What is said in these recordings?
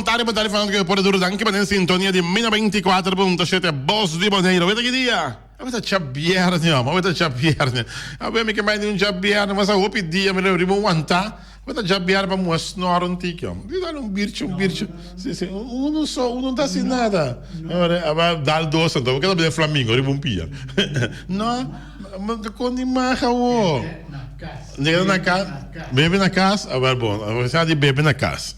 voluntário para estar falando que por Durdan que em sintonia de 24.7 Voz de Boneiro. Vete que dia? Avete chabbierne, avete chabbierne. Avete que mais de chabbierne, mas a hopi dia me lembro aguentar. Avete chabbierne para mostrar um tico. Dá um bircho. Sim. Não tá assim nada. Agora dá doce, então, porque tá Flamengo, ele pia. Não, mas quando imagem o na casa, bebe na casa, agora bom, você de bebe na casa.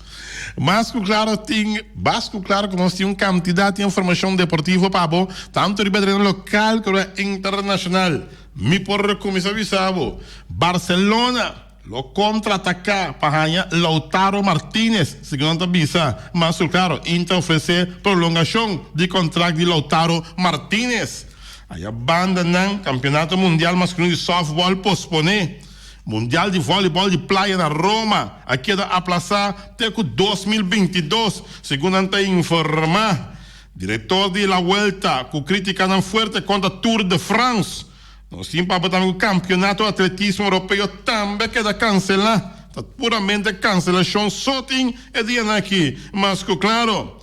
Basco claro que nós temos quantidade de informação deportiva para bom, tanto de treino local como internacional. Me por começar avisado, Barcelona lo contra-atacar para ganhar Lautaro Martínez, segundo a visa, mas claro, Inter oferecer prolongação de contrato de Lautaro Martínez. Aí a banda não, campeonato mundial masculino de softball pospone. Mundial de voleibol de praia na Roma, aqui da aplazar até 2022, segundo anta informar. Diretor de La Vuelta, com crítica não forte contra Tour de France. Nós sim para botar o campeonato de atletismo europeu também queda cancelar. Está puramente cancelação, só tem é dia aqui. Mas claro,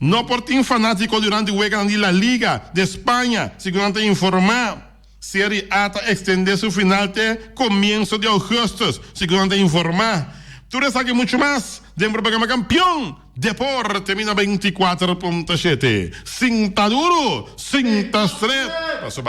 não por ter fanático durante o weekend de La Liga de Espanha, segundo anta informar. Série A extender su final até comienzo de agosto, segundo informar. Tú sabes mucho más dentro do programa Campeão Deporte 24.7. Cinta duro, cinta estreito.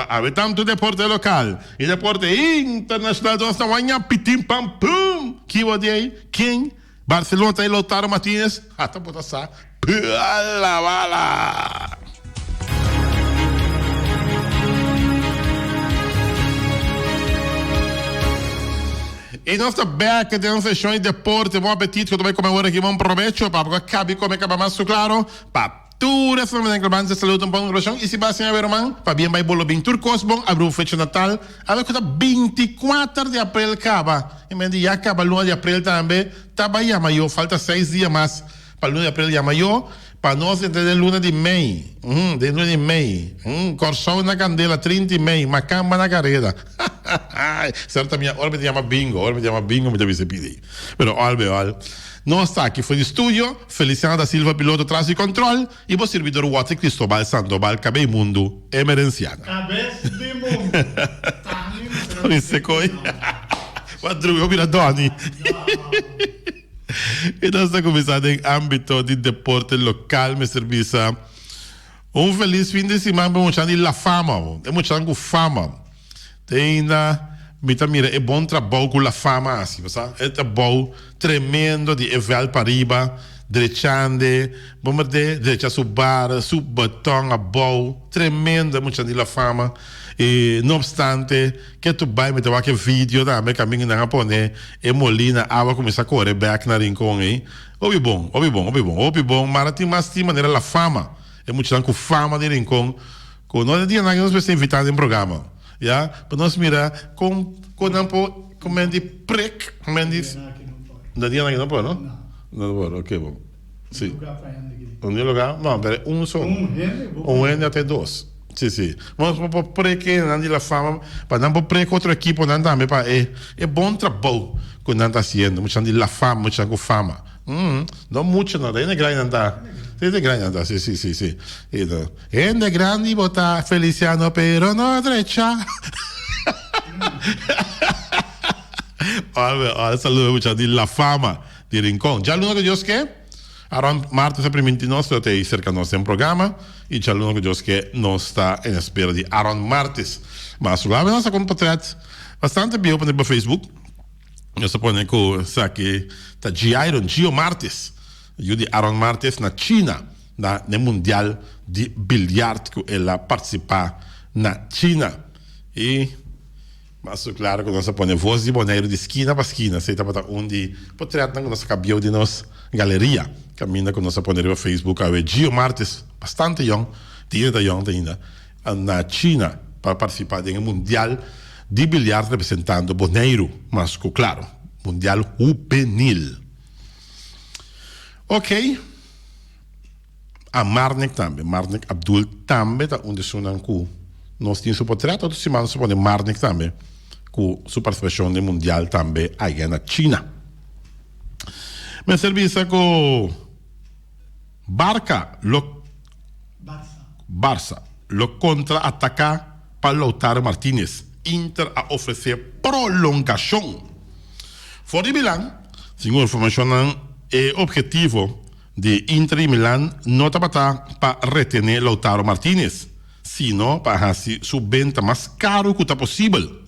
Há tanto deporte local e deporte internacional. Nós estamos aí, pitim pam pum. Que odiei? Quem? Barcelona tem Lautaro Martínez. Até botar essa. Pala bala. E nossa beca de uma sessão de deporte, bom apetite, que eu vai comer agora aqui, bom proveito, para acabar como acaba mais claro, para tudo essa manhã que de saúde, um bom coração, e se vai assim, irmão, para bem vai bolo bem turcos, bom, abre o fecho Natal, abre que 24 de abril acaba, e me diz, acaba lua de abril também, tá bem, maior, falta 6 dias mais, para lua de abril e maior, para nós entender luna de mei, coração na candela, 30 de mei, macamba na carreira. Certo, minha hora me chama bingo, me deve se pedir. Pero, olha, nós está aqui, foi de estúdio, Feliciano da Silva, piloto, tráfego e controle, e o servidor Watson Cristóbal Sandoval, cabe mundo, emerenciana. Cabeça de mundo. Isso coi. Madruga, vira Doni. E nós estamos começando em âmbito de deporte local, me serviça. Feliz fim de semana para mostrar de La Fama, é mostrar com fama. Tem mira, é bom trabalho com La Fama, assim, sabe? É trabalho tremendo de evel para riba, derechande, vamos dizer, derecha subar, subbotão, a bol, tremendo, é mostrar de La Fama. E, não obstante, que tu vai me dar aquele vídeo também, caminho na japonês, e Molina, água começa a correr back na rincão, hein? Ouvi bom, mas tem mais de maneira La Fama. É muito com fama de rincão. Com nós, dia nós estamos invitados em programa. Já? Para nós mirar com como é de prec, como é de... Não dia não pode, não? Não pode, ok, bom. Sim. Um lugar? Não, pera, um só. Um N até dois. Sim. Vamos para prec, não de La Fama, para não para prec outra equipe, não também, para é bom trabalho que não está fazendo, muito de La Fama, muito com fama. Não muito, não, daí não é grande, não dá. É grande, não dá, sim. É grande, botar Feliciano, pero no derecha. Olha, saludo muito de La Fama, de Rincón. Já aluno que Deus quer? Aron martes e primiti nostro até cerca nós em programa e já aluno que Deus quer não está em espera de Aron martes. Mas lá nós compatriotas bastante bem para Facebook. Eu suponho que sabe tá Gio Martes, eu de Aron Martes na China, no mundial de bilhar que ela participar na China. E mas claro que nós põe voz de boneiro de esquina para esquina, sei tá para onde portretar com nossa cabelo de nossa galeria, caminha com nossa poneira no Facebook, a Gio Martes, bastante young, ainda na China para participar do mundial de bilhar representando boneiro, mas claro, mundial juvenil. Ok. A Marnik Abdul também tá onde sonan com nós temos o portreto toda semana se pode Marnik também com sua participação no mundial também aí na China. Me serviço com Barça lo contra-ataca para Lautaro Martínez. Inter a oferecer prolongação. Voor de Milan, segundo informação, o objetivo de Inter e Milan não está para retener Lautaro Martínez, sino para fazer sua venda mais caro que possível.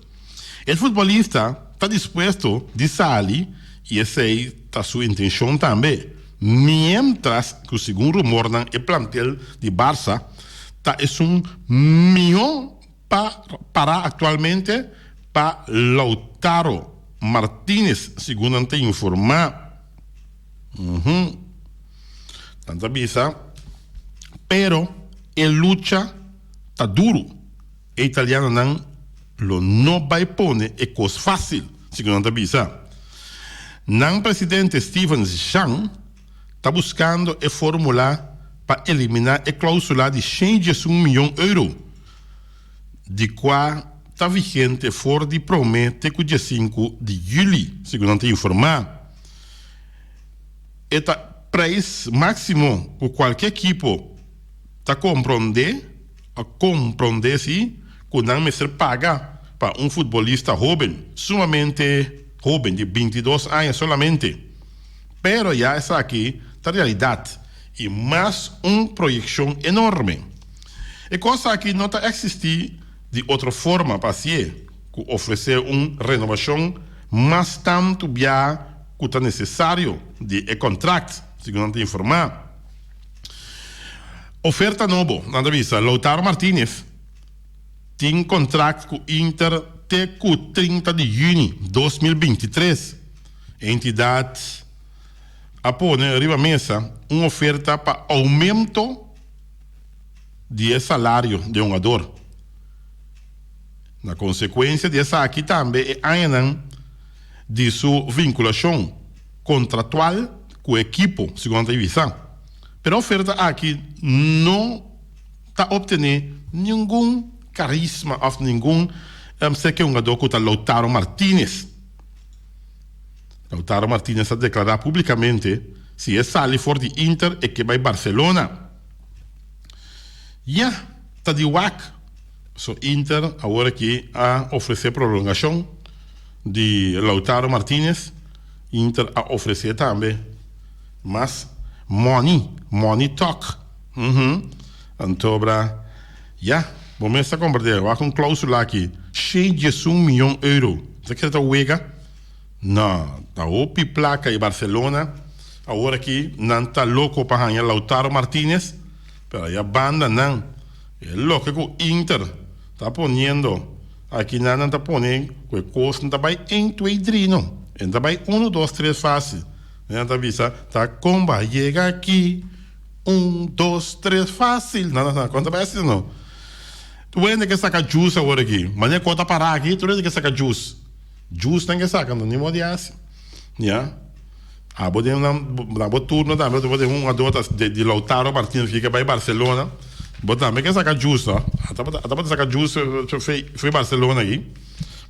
O futebolista está disposto a sair e essa é a sua intenção também. Mientras que, segundo rumor, o plantel de Barça está melhor para atualmente para Lautaro Martínez, segundo ante informar. Tanta bisa, pero el lucha está duro. El italiano no vai pone é coisa fácil, segundo ante bisa. O presidente Steven Zhang está buscando a fórmula para eliminar a cláusula de 101 milhões de euros, de qual está vigente fora de promete que o dia 5 de julho, segundo ante informar. Este preço máximo que qualquer equipo está compreender se que não me ser paga para futebolista jovem, sumamente jovem, de 22 anos solamente. Pero já está aqui a realidade e mais projeção enorme. E coisa que não está existir de outra forma para ser, que oferecer renovação mais tanto já que está necessário de contrato, segundo a informar. Oferta nova, na vista, Lautaro Martínez tem contrato com Inter até 30 de junho de 2023. A entidade apone arriba a mesa uma oferta para aumento de salário de jogador. Na consequência dessa aqui também é ainda de sua vinculação contratual com o equipo, segundo a visão. Pero a oferta aqui não está obtendo nenhum carisma ou nenhum jogador que está Lautaro Martínez. Lautaro Martínez ha declarado publicamente se é sair fora de Inter e que vai Barcelona. Já está de WAC. So Inter agora que a oferecer prolongação de Lautaro Martínez, Inter a oferecer também, mas money talk. Então, já, vamos a compreender, há uma cláusula aqui, 101 milhões de euros. Você quer estar uega? Não, a OPI placa em Barcelona, agora que não está louco para ganhar Lautaro Martínez, pero a banda não, é louco que o Inter está ponendo, aqui não está ponendo, que coisa não está bem em tuidrino, não está bem 1, 2, 3 fácil. Não está vista, está comba, chega aqui, 1, 2, 3 fácil, não, quanto vai assim não? Tu ainda quer sacar juice agora aqui, mas nem conta parar aqui, tu ainda quer sacar juice. Juice tem que sacar, não nem pode assim. Já? Vou ter turno também, vou ter jogador de Lautaro Martínez que vai Barcelona. Vou também quer sacar juice, ó. Até para sacar juice, foi Barcelona aqui.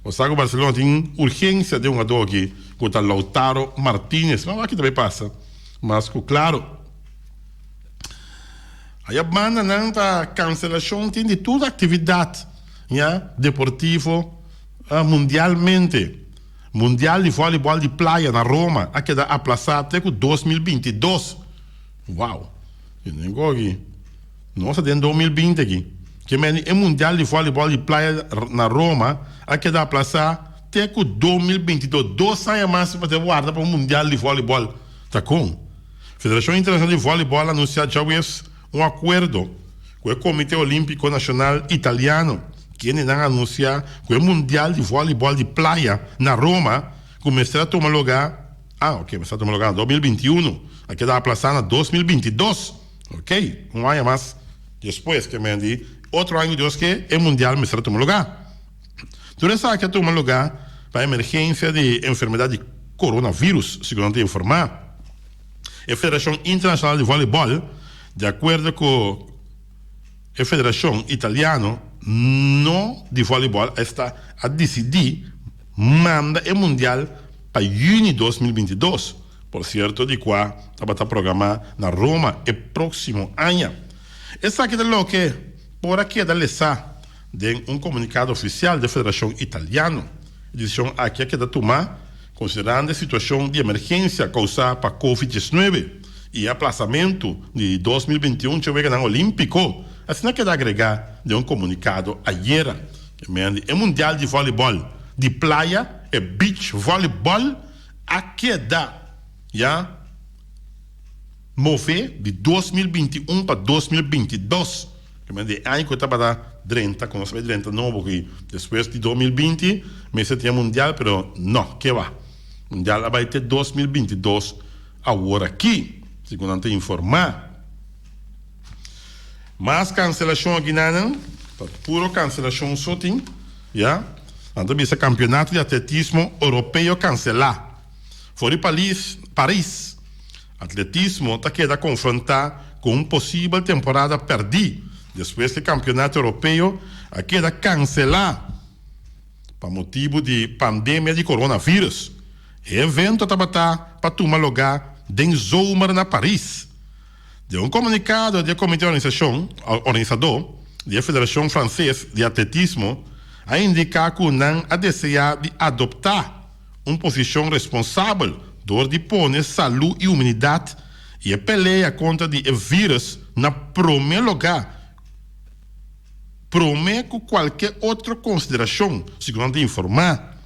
O saco Barcelona tem urgência de jogador aqui, que está Lautaro Martínez. Mas aqui também passa. Mas, claro, aí a banda não está cancelação, tem de toda atividade, deportivo, mundialmente. Mundial de voleibol de praia na Roma, aqui está aplazado até 2022. Uau! Eu nem vou aqui. Nossa, tem 2020 aqui. Que é Mundial de voleibol de praia na Roma, aqui está aplazado até 2022. 2 anos mais para guardar para o Mundial de voleibol. Tá com? Federação Internacional de Voleibol anunciou já acordo com o Comitê Olímpico Nacional Italiano, que não anunciar que o Mundial de Voleibol de Praia na Roma começará a tomar lugar. Começará a tomar lugar em 2021. Aqui está aplazado em 2022. Ok? Um ano mais depois que me di, outro ano Deus que o Mundial começará a tomar lugar. Tudo isso aqui toma lugar para a emergência de enfermidade de coronavírus, segundo a informar. A Federação Internacional de Voleibol, de acordo com a Federação Italiana de Voleibol, está a decidir manda o Mundial para junho de 2022. por certo, de qua estava programar na Roma o próximo ano. Essa aqui é o que, por aqui, da Lessa, de um comunicado oficial da Federação Italiana, dição aqui que da tomar, considerando a situação de emergência causada por Covid-19 e aplazamento de 2021 que vai ganhar Olímpico, assim que da agregar de um comunicado ayer, que é Mundial de Voleibol de Praia e Beach Voleibol, aqui da já mover de 2021 para 2022, que ano que estava da 30, quando se vê 30 novo que depois de 2020, mas se tinha Mundial, pero não, que va. Mundial vai ter 2022 agora aqui, segundo te informar. Mas cancelação aqui não, puro cancelação só tem, já. Então, esse campeonato de atletismo europeu cancelar. Fora Paris, atletismo está querendo confrontar com uma possível temporada perdida. Depois do campeonato europeu, a queda cancelar por motivo de pandemia de coronavírus. O evento estava para tomar lugar em zomer na Paris. De um comunicado do comitê organizador da Federação Francesa de Atletismo, a indicar que não a desejar de adoptar uma posição responsável de pôr saúde e humanidade e a peleia contra o vírus na primeiro lugar. Prometo qualquer outra consideração, segundo informar.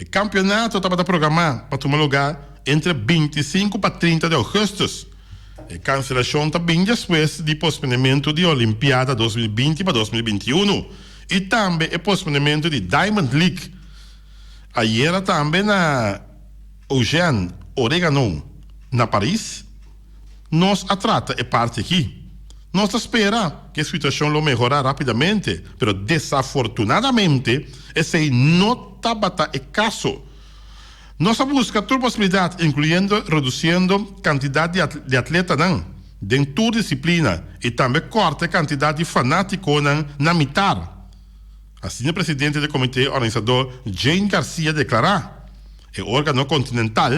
O campeonato estava programado para tomar lugar entre 25 para 30 de agosto. A cancelação também depois do posponimento da Olimpíada 2020 para 2021 e também o posponimento de Diamond League. Ayer também na Eugène Oregano, na Paris, nós atrata a parte aqui. Nós esperamos que a situação lo melhorar rapidamente, mas desafortunadamente, esse não está o caso. Nós buscamos toda possibilidade, incluindo reduzindo a quantidade de atletas em toda disciplina e também corta a quantidade de fanáticos na metade. Assim, o presidente do comitê organizador, Jane Garcia, declarou que o órgão continental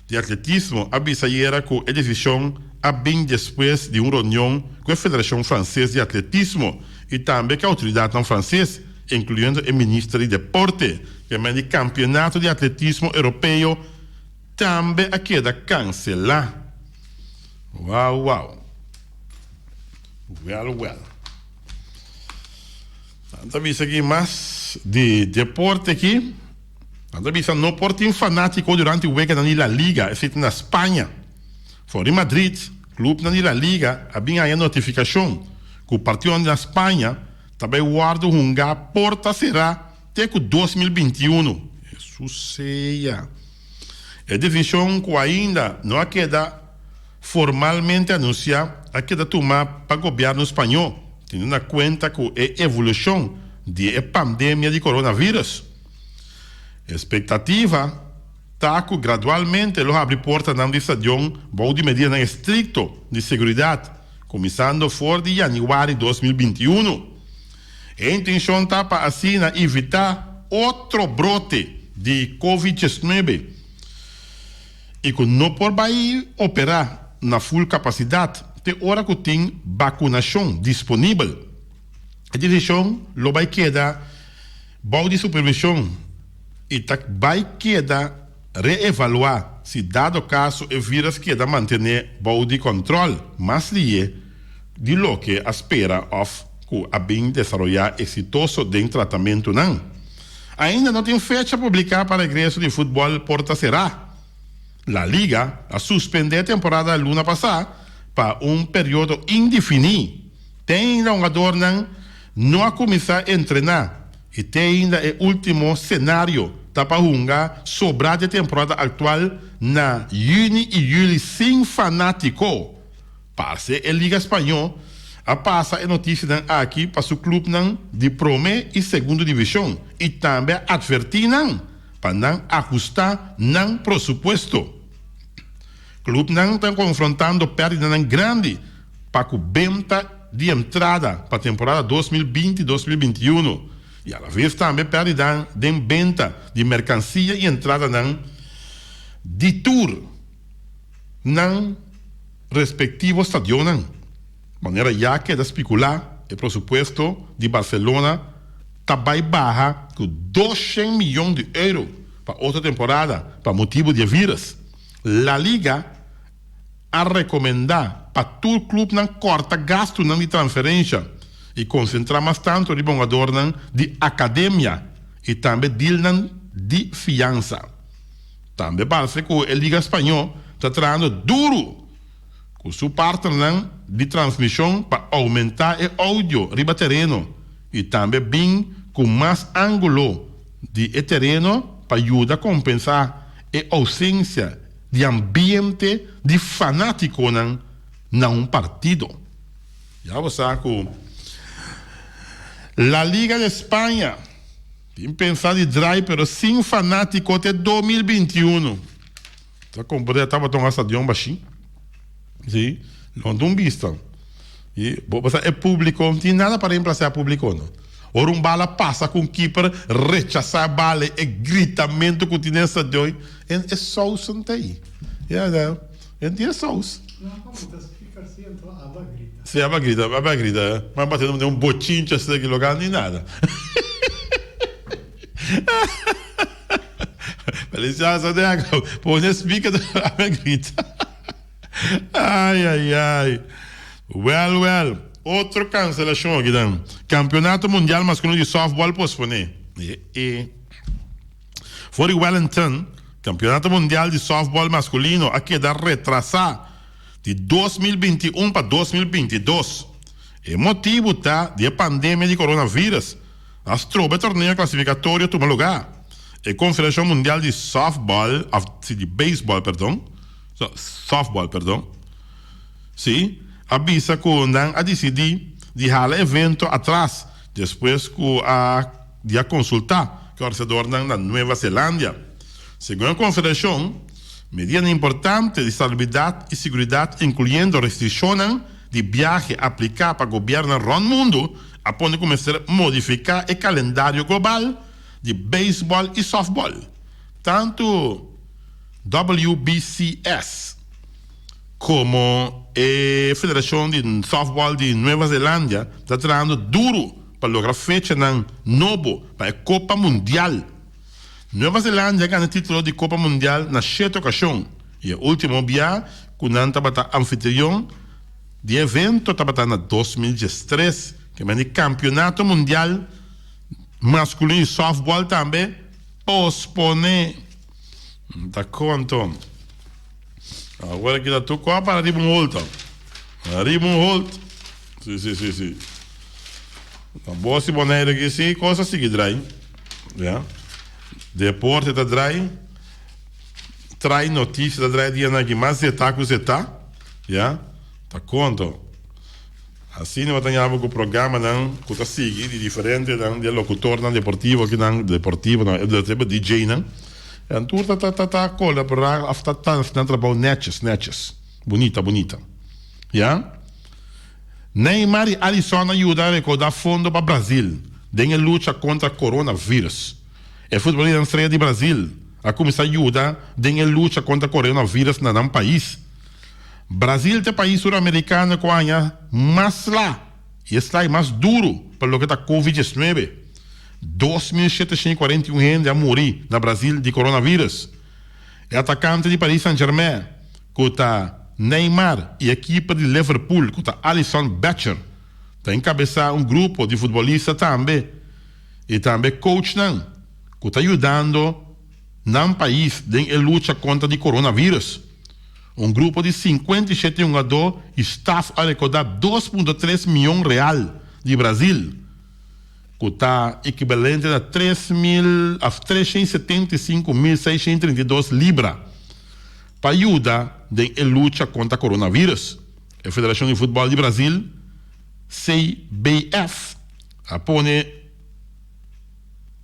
de atletismo avisa ayer que a decisão a bem depois de uma reunião com a Federação Francesa de Atletismo e também com a autoridade francesa, incluindo o ministro de Deporte, que é o campeonato de atletismo europeu, também a queda cancelar. Uau. Well. Então, vamos aqui mais de deporte aqui. Então, não portem fanático durante o weekend na Liga, exceto na Espanha. Fora em Madrid, clube na Liga, havia a notificação que o partido na Espanha também guarda a porta será até 2021. Isso seja. A decisão que ainda não queda formalmente anunciada, a queda tomada para o governo espanhol, tendo em conta que a evolução da pandemia de coronavírus. A expectativa está que gradualmente lo abre porta na decisão de medidas estrictas de segurança, começando fora de janeiro de 2021. A intenção está para assim evitar outro brote de Covid-19 e que não por vai operar na full capacidade até hora que tem vacunação disponível. A decisão lo vai quedar de supervisão e vai quedar reevaluar se dado caso o vírus queda manter bom de controle, mas de lo que espera que a bem desenvolver exitoso de tratamento não. Ainda não tem fecha publicada para o regresso de futebol porta será. La Liga a suspender a temporada luna passada para período indefinido. Tem ainda jogador não a começar a treinar e tem ainda o último cenário para jogar sobrar de temporada atual na junho e julho sem fanático. Parce a Liga Espanhola a passa a notícia aqui para o clube de primeira e segunda divisão e também advertir para não ajustar não presupuesto. O clube não está confrontando perda grande para a venda de entrada para a temporada 2020-2021 e a vez também perda de venda de mercancia e entrada de tour nan respectivo stadion. Maneira já que da especular o presupuesto de Barcelona também barra com 200 milhões de euros para outra temporada, para motivo de vírus. La Liga a recomendar para todo o clube não corta gasto de transferência e concentrar mais tanto de jogador de academia e também de fiança. Também parece que a Liga Espanhola está trazendo duro com sua parte de transmissão para aumentar o áudio riba terreno e também bem com mais ângulo de terreno para ajudar a compensar a ausência de ambiente de fanático não partido. Já você sabe, La Liga de Espanha tem pensado em drive, pero sem fanático até 2021. Tá comprei, estava tomando essa de um baixinho. Sim, não tem vista. E é público, não tem nada para reemplaçar público, não. Ora um bala passa com o keeper, rechaçar a bala, é gritamento com o tinença de hoje. É sous não tem. É sous. Não, como fica assim, então a aba grita. Sim, a aba grita. Mas batendo um botinho assim daquele lugar, nem nada. Licença, né? Põe a pica da aba grita. Ai. Well. Outra cancelação aqui, dan. Campeonato Mundial Masculino de Softball pospone. Fora Wellington, Campeonato Mundial de Softball Masculino a quedar retrasado de 2021 para 2022. O motivo tá de pandemia de coronavírus. As tropas torneio classificatório toma lugar. A Confederação Mundial de Softball, de Baseball, Softball, sim, avisa que a decidir de halar evento atrás, depois que a consultar que o vencedor na Nova Zelândia. Segundo a confederação, medidas importantes de saúde e segurança, incluindo restrições de viagem aplicadas para o governo do mundo, podem começar a modificar o calendário global de beisebol e softball. Tanto WBCS como a Federação de Softball de Nova Zelândia está trabalhando duro para lograr fecha novo para a Copa Mundial. Nova Zelândia ganha o título de Copa Mundial na 7ª ocasião. E o último dia, quando estava anfitrião de evento, estava na 2013, que é o Campeonato Mundial Masculino de Softball também pospone. Tá conto? Agora que dá tu quase para arriba holt. Arriba holt. Sim. Então, boa se boneira aqui, sim, coisa seguir drai. Já. Deporte da drai. Trai notícia da drai dia na que mais zeta com zeta. Já. Tá conto? Assim não tem algo com o programa não, que tá seguir de diferente de locutor não deportivo que não deportivo não, é DJ não. Então tá cola para after tá trabalho netches. Bonita. Já? Neymar e Alisson ajudam a recordar fundo para Brasil, em luta contra o coronavírus. É futebolista estreia de Brasil, a começar a ajudar em luta contra o coronavírus no país. Brasil é o país sul-americano que ganha mais lá, e está mais duro para o que está Covid-19. 2.741 gente a morrer no Brasil de coronavírus. O atacante de Paris Saint-Germain, que está Neymar e a equipe de Liverpool, que está Alisson Becker, está encabeçar um grupo de futebolistas também, e também coach não, que está ajudando no país em luta contra o coronavírus. Um grupo de 57 jogadores está a recordar 2,3 milhões real de Brasil, que está equivalente a 375.632 libras, para ajudar em luta contra o coronavírus. A Federação de Futebol de Brasil, CBF, põe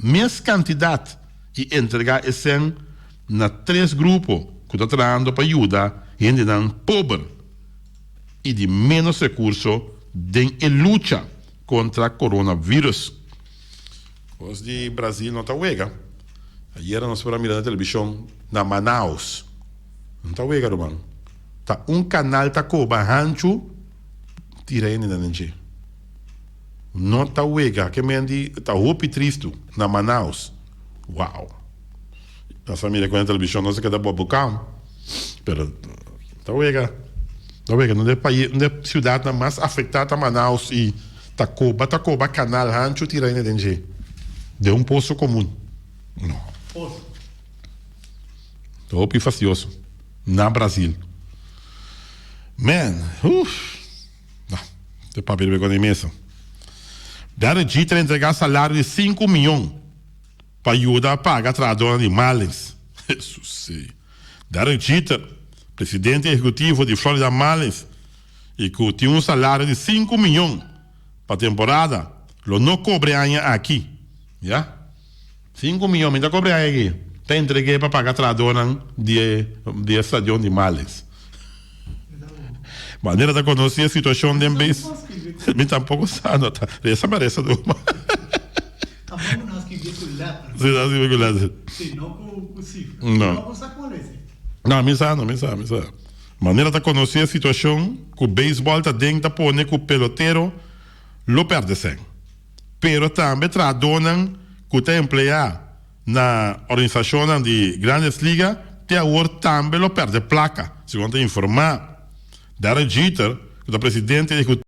mais quantidade e entregar esse na 3 grupos que está trabalhando para ajudar gente pobre e de menos recursos em luta contra o coronavírus. Os de Brasil não está uega. Ayer nós fomos mirar na televisão na Manaus. Não está uega, irmão. Tá canal tá coba rancho tira ele na gente. Não tá uega, que mendi tá roupa triste na Manaus. Uau. A família com a televisão não se queda boa bocão. Pero tá uega. Tá uega, não é país, não é cidade mais afetada a Manaus e tá coba canal rancho tira ele na gente. De poço comum. Não. Posso. Roupa facioso. Na Brasil. Man, não, tem papel de vergonha imensa. Darren Jeter entregar salário de 5 milhões para ajudar a pagar trabalhadores de Marlins. Jesus sei. Darren Jeter, presidente executivo de Florida Marlins, e que tinha um salário de 5 milhões para a temporada, lo não cobre aqui. Já? 5 milhões, ainda cobre aqui. Tem entreguei para pagar trabalhadores de estadio de Marlins. Maneira de conhecer a situação de vez. Me tampouco sabe, tá? Essa merece do. Tampouco nós que vimos o letra. Sim, assim regulado. Sim, não com cifra. Não. Não com sacolese. Não, me sabe. Maneira de conhecer a situação que o beisebol tá dentro da pone que o peloteiro lo perde sem. Pero também tradonan que tá empleado na organização de grandes ligas, te agora também lo perde placa. Segundo informar. Darren Jeter, que é o presidente executivo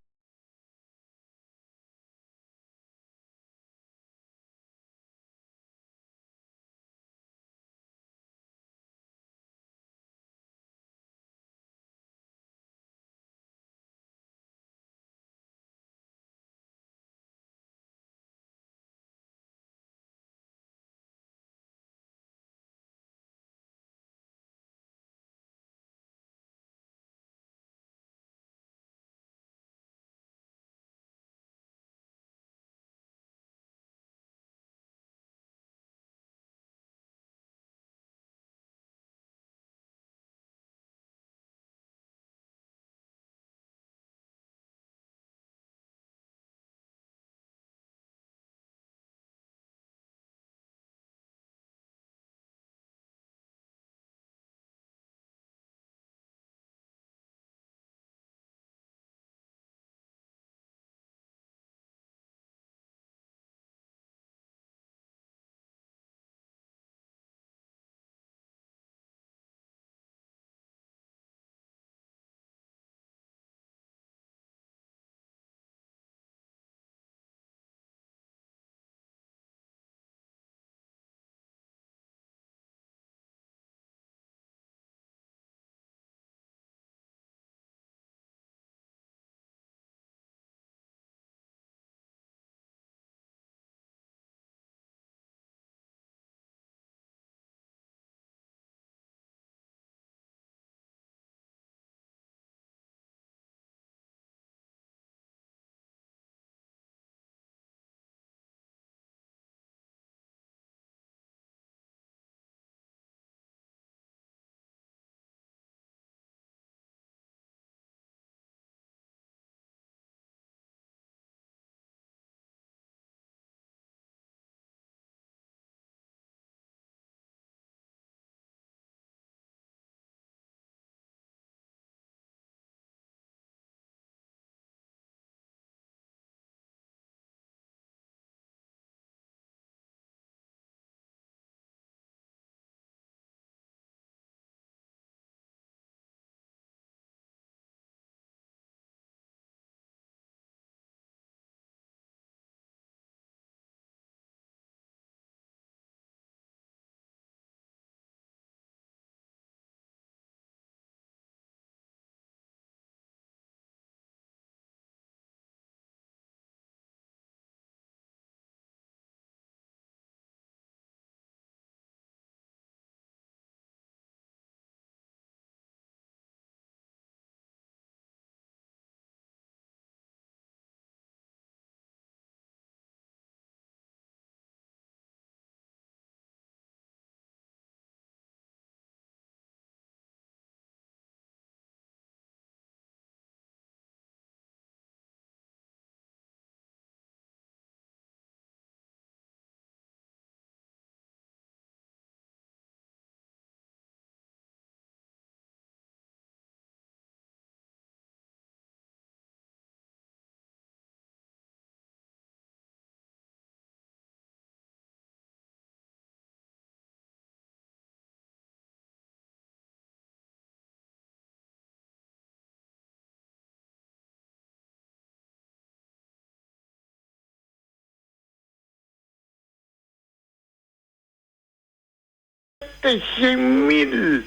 Tem 100.000.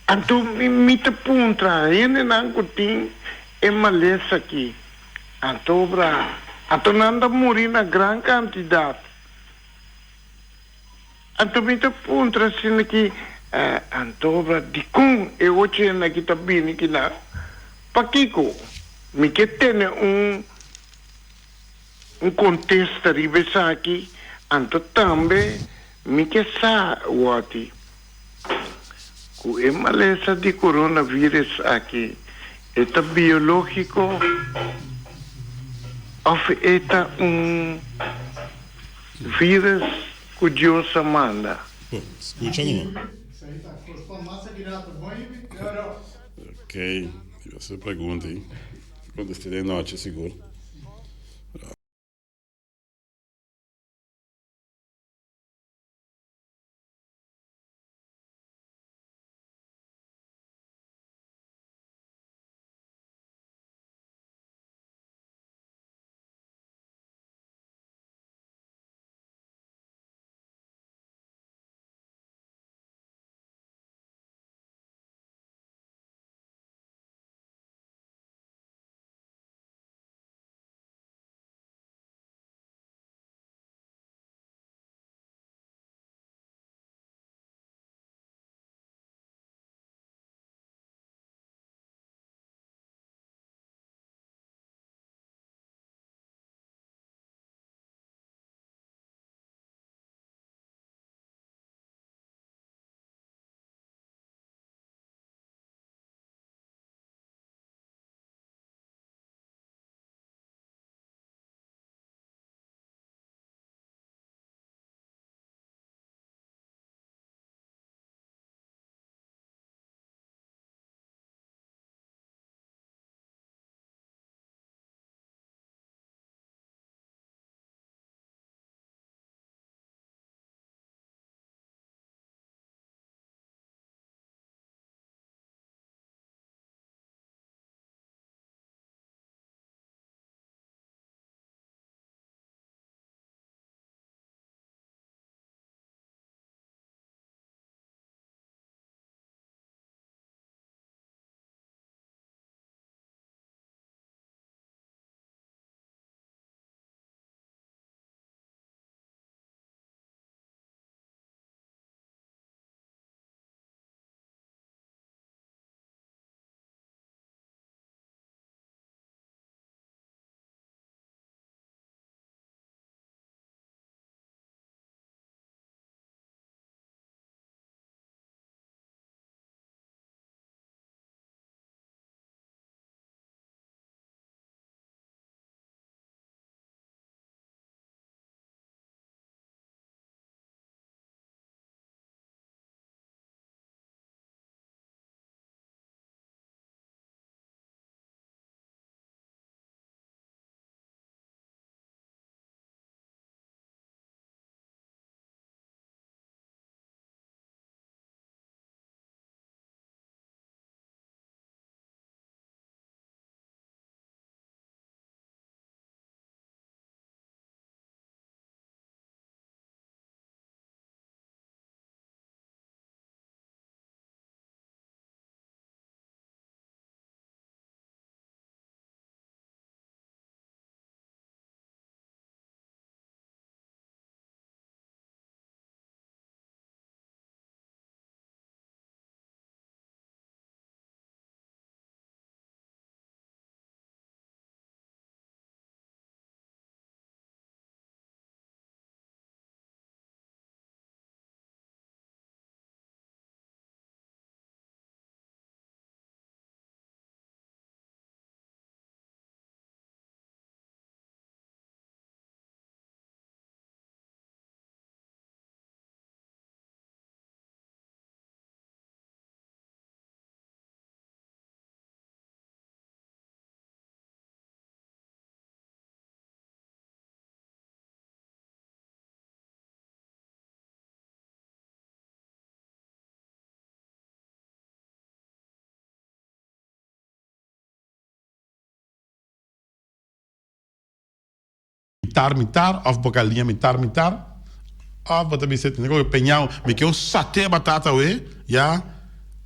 Anto me te puntra, ele não tem é maleza aqui. Anto não anda morrer na grande quantidade. Anto me te puntra, assim que anto de com eu hoje aqui também que na Paquico, me que tem um contexto rivesa aqui, anto também me que sa wati. Com a maleza de coronavírus aqui, é biológico ou é vírus que Deus manda? Pô, escuta não. Isso aí tá. Cuspa massa virada banho e melhorou. Ok, essa pergunta, hein? Quando estiver noite, seguro. Mitar, mitar, of bocalinha, mitar, mitar. Ah, bota bisete, nego penhão, me que eu saté batata we, ya,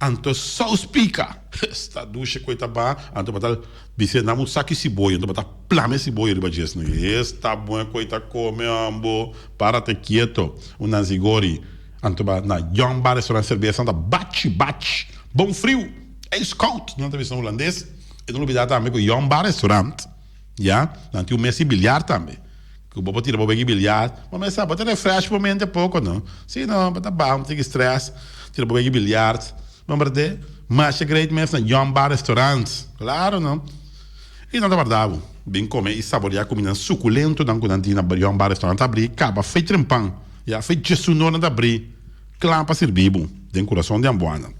anto sauce pica. Sta duche coita ba, anto batal bisete namu saki ciboia, anto batal plame ciboia riba jes no. Esta boa coita come ambo, para te quieto, una zigori, anto ba na Young Bar restaurante cerveja anta bate, bom frio, é scout, não tá vendo holandês, e não olvidar também que o Young Bar restaurante, ya, não tem o Messi bilhar também. Que o bobo tira o bobo bilhar, mas sabe, bota refresh por momento é pouco, não? Sim, não, bota bom, tem stress, tira o bobo bilhar, vamos perder, mas é great mesmo na Young Bar Restaurant, claro, não? E não tá verdade, bem comer e saborear comida suculento, não quando na Young Bar Restaurant abrir, acaba feito trempão, já feito Jesus não anda abrir, claro para servir bom, tem coração de ambuana.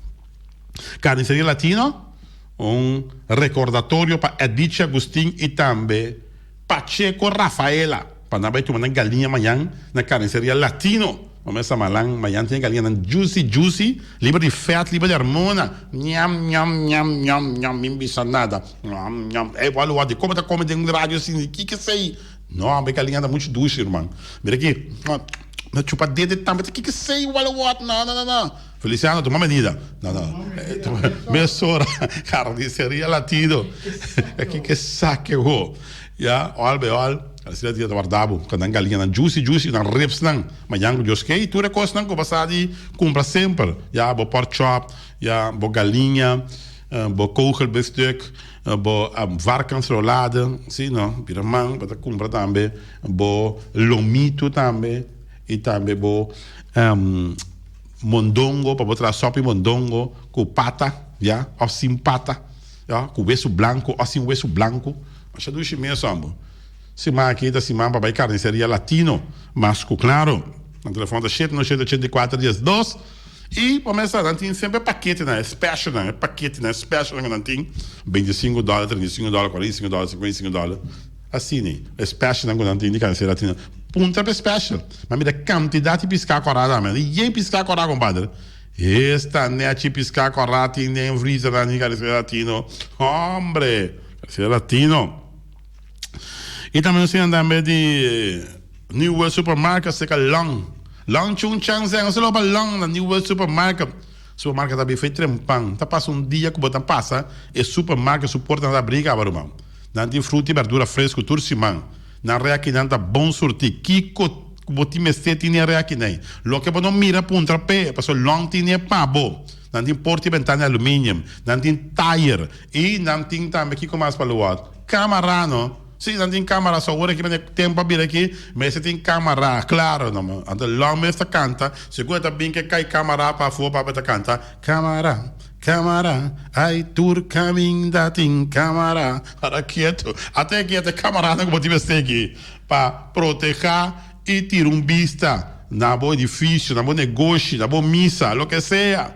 Carniceria Latino, recordatório para Edith Agustin e também Pacheco Rafaela. Para não tomar galinha amanhã na carniceria Latino. Vamos essa malang, amanhã tem galinha juicy, livre de fat, livre de hormona. Nham, não nada. Nham. É igual de como tá comendo um rádio assim, que é sei? Não, a galinha dá muito doce, irmão. Mira aqui. Na chupa dedo também, que sei? Não. Feliciano, toma medida. Não. Minha sora, carniceria Latino. Aqui que saque, ya, olha. Sila dia guardavo, quando a galinha na juicy, na ribs não, mas yang jos que tu recos não que passar de compra sempre, ja, bo pork chop, ja, bo galinha, bo kogelbestuk, bo varkensroulade, sim não, piramang, bota compra também, bo lomito também, e também bo mondongo, para botar sopa mondongo, com pata, ja, ou sem pata, ja, com hueso branco, ou sem hueso branco, acho que do mesmo. Se aqui da semana para carniceria Latino, mas claro, no telefone da 784-10-2 e começa a ter sempre paquete, né? Special, né? Paquete, né? Special, né? Tem $25, $35, $45, $55. Assim, né? Special, né? Tem de carniceria Latino. Punta para special. Mas me dá quantidade de piscar corada, né? E em piscar corada, compadre. Esta net piscar corada tem nem freezer na carniceria Latino. Hombre, carniceria Latino. E também nós temos também de New World Supermarket, seca Long Chung Chang Zeng, se loba Long na New World Supermarket. Supermarket também feito trempão. Tá passa dia que botam passa e supermarket suporta na briga, barumão. Não tem fruta e verdura fresco, turcimão. Na reaque não tá bom sortir. Kiko botim este tinha reaque nem. Lo que não mira punta pé, passou Long tinha pabo. Não tem porta e ventana alumínio. Não tem tire. E não tem também que mais para o outro. Camarano. Sim, não tem câmera só, agora que tem tempo para vir aqui, mas você tem câmera, claro, não, então lá mesmo canta, segunda bem que cai câmera para fora para canta, câmera, ai tur caminho da tem câmera, para quieto, até que até câmera não pode vestir aqui, para proteger e tirar vista, na boa edifício, na boa negócio, na boa missa, o que seja,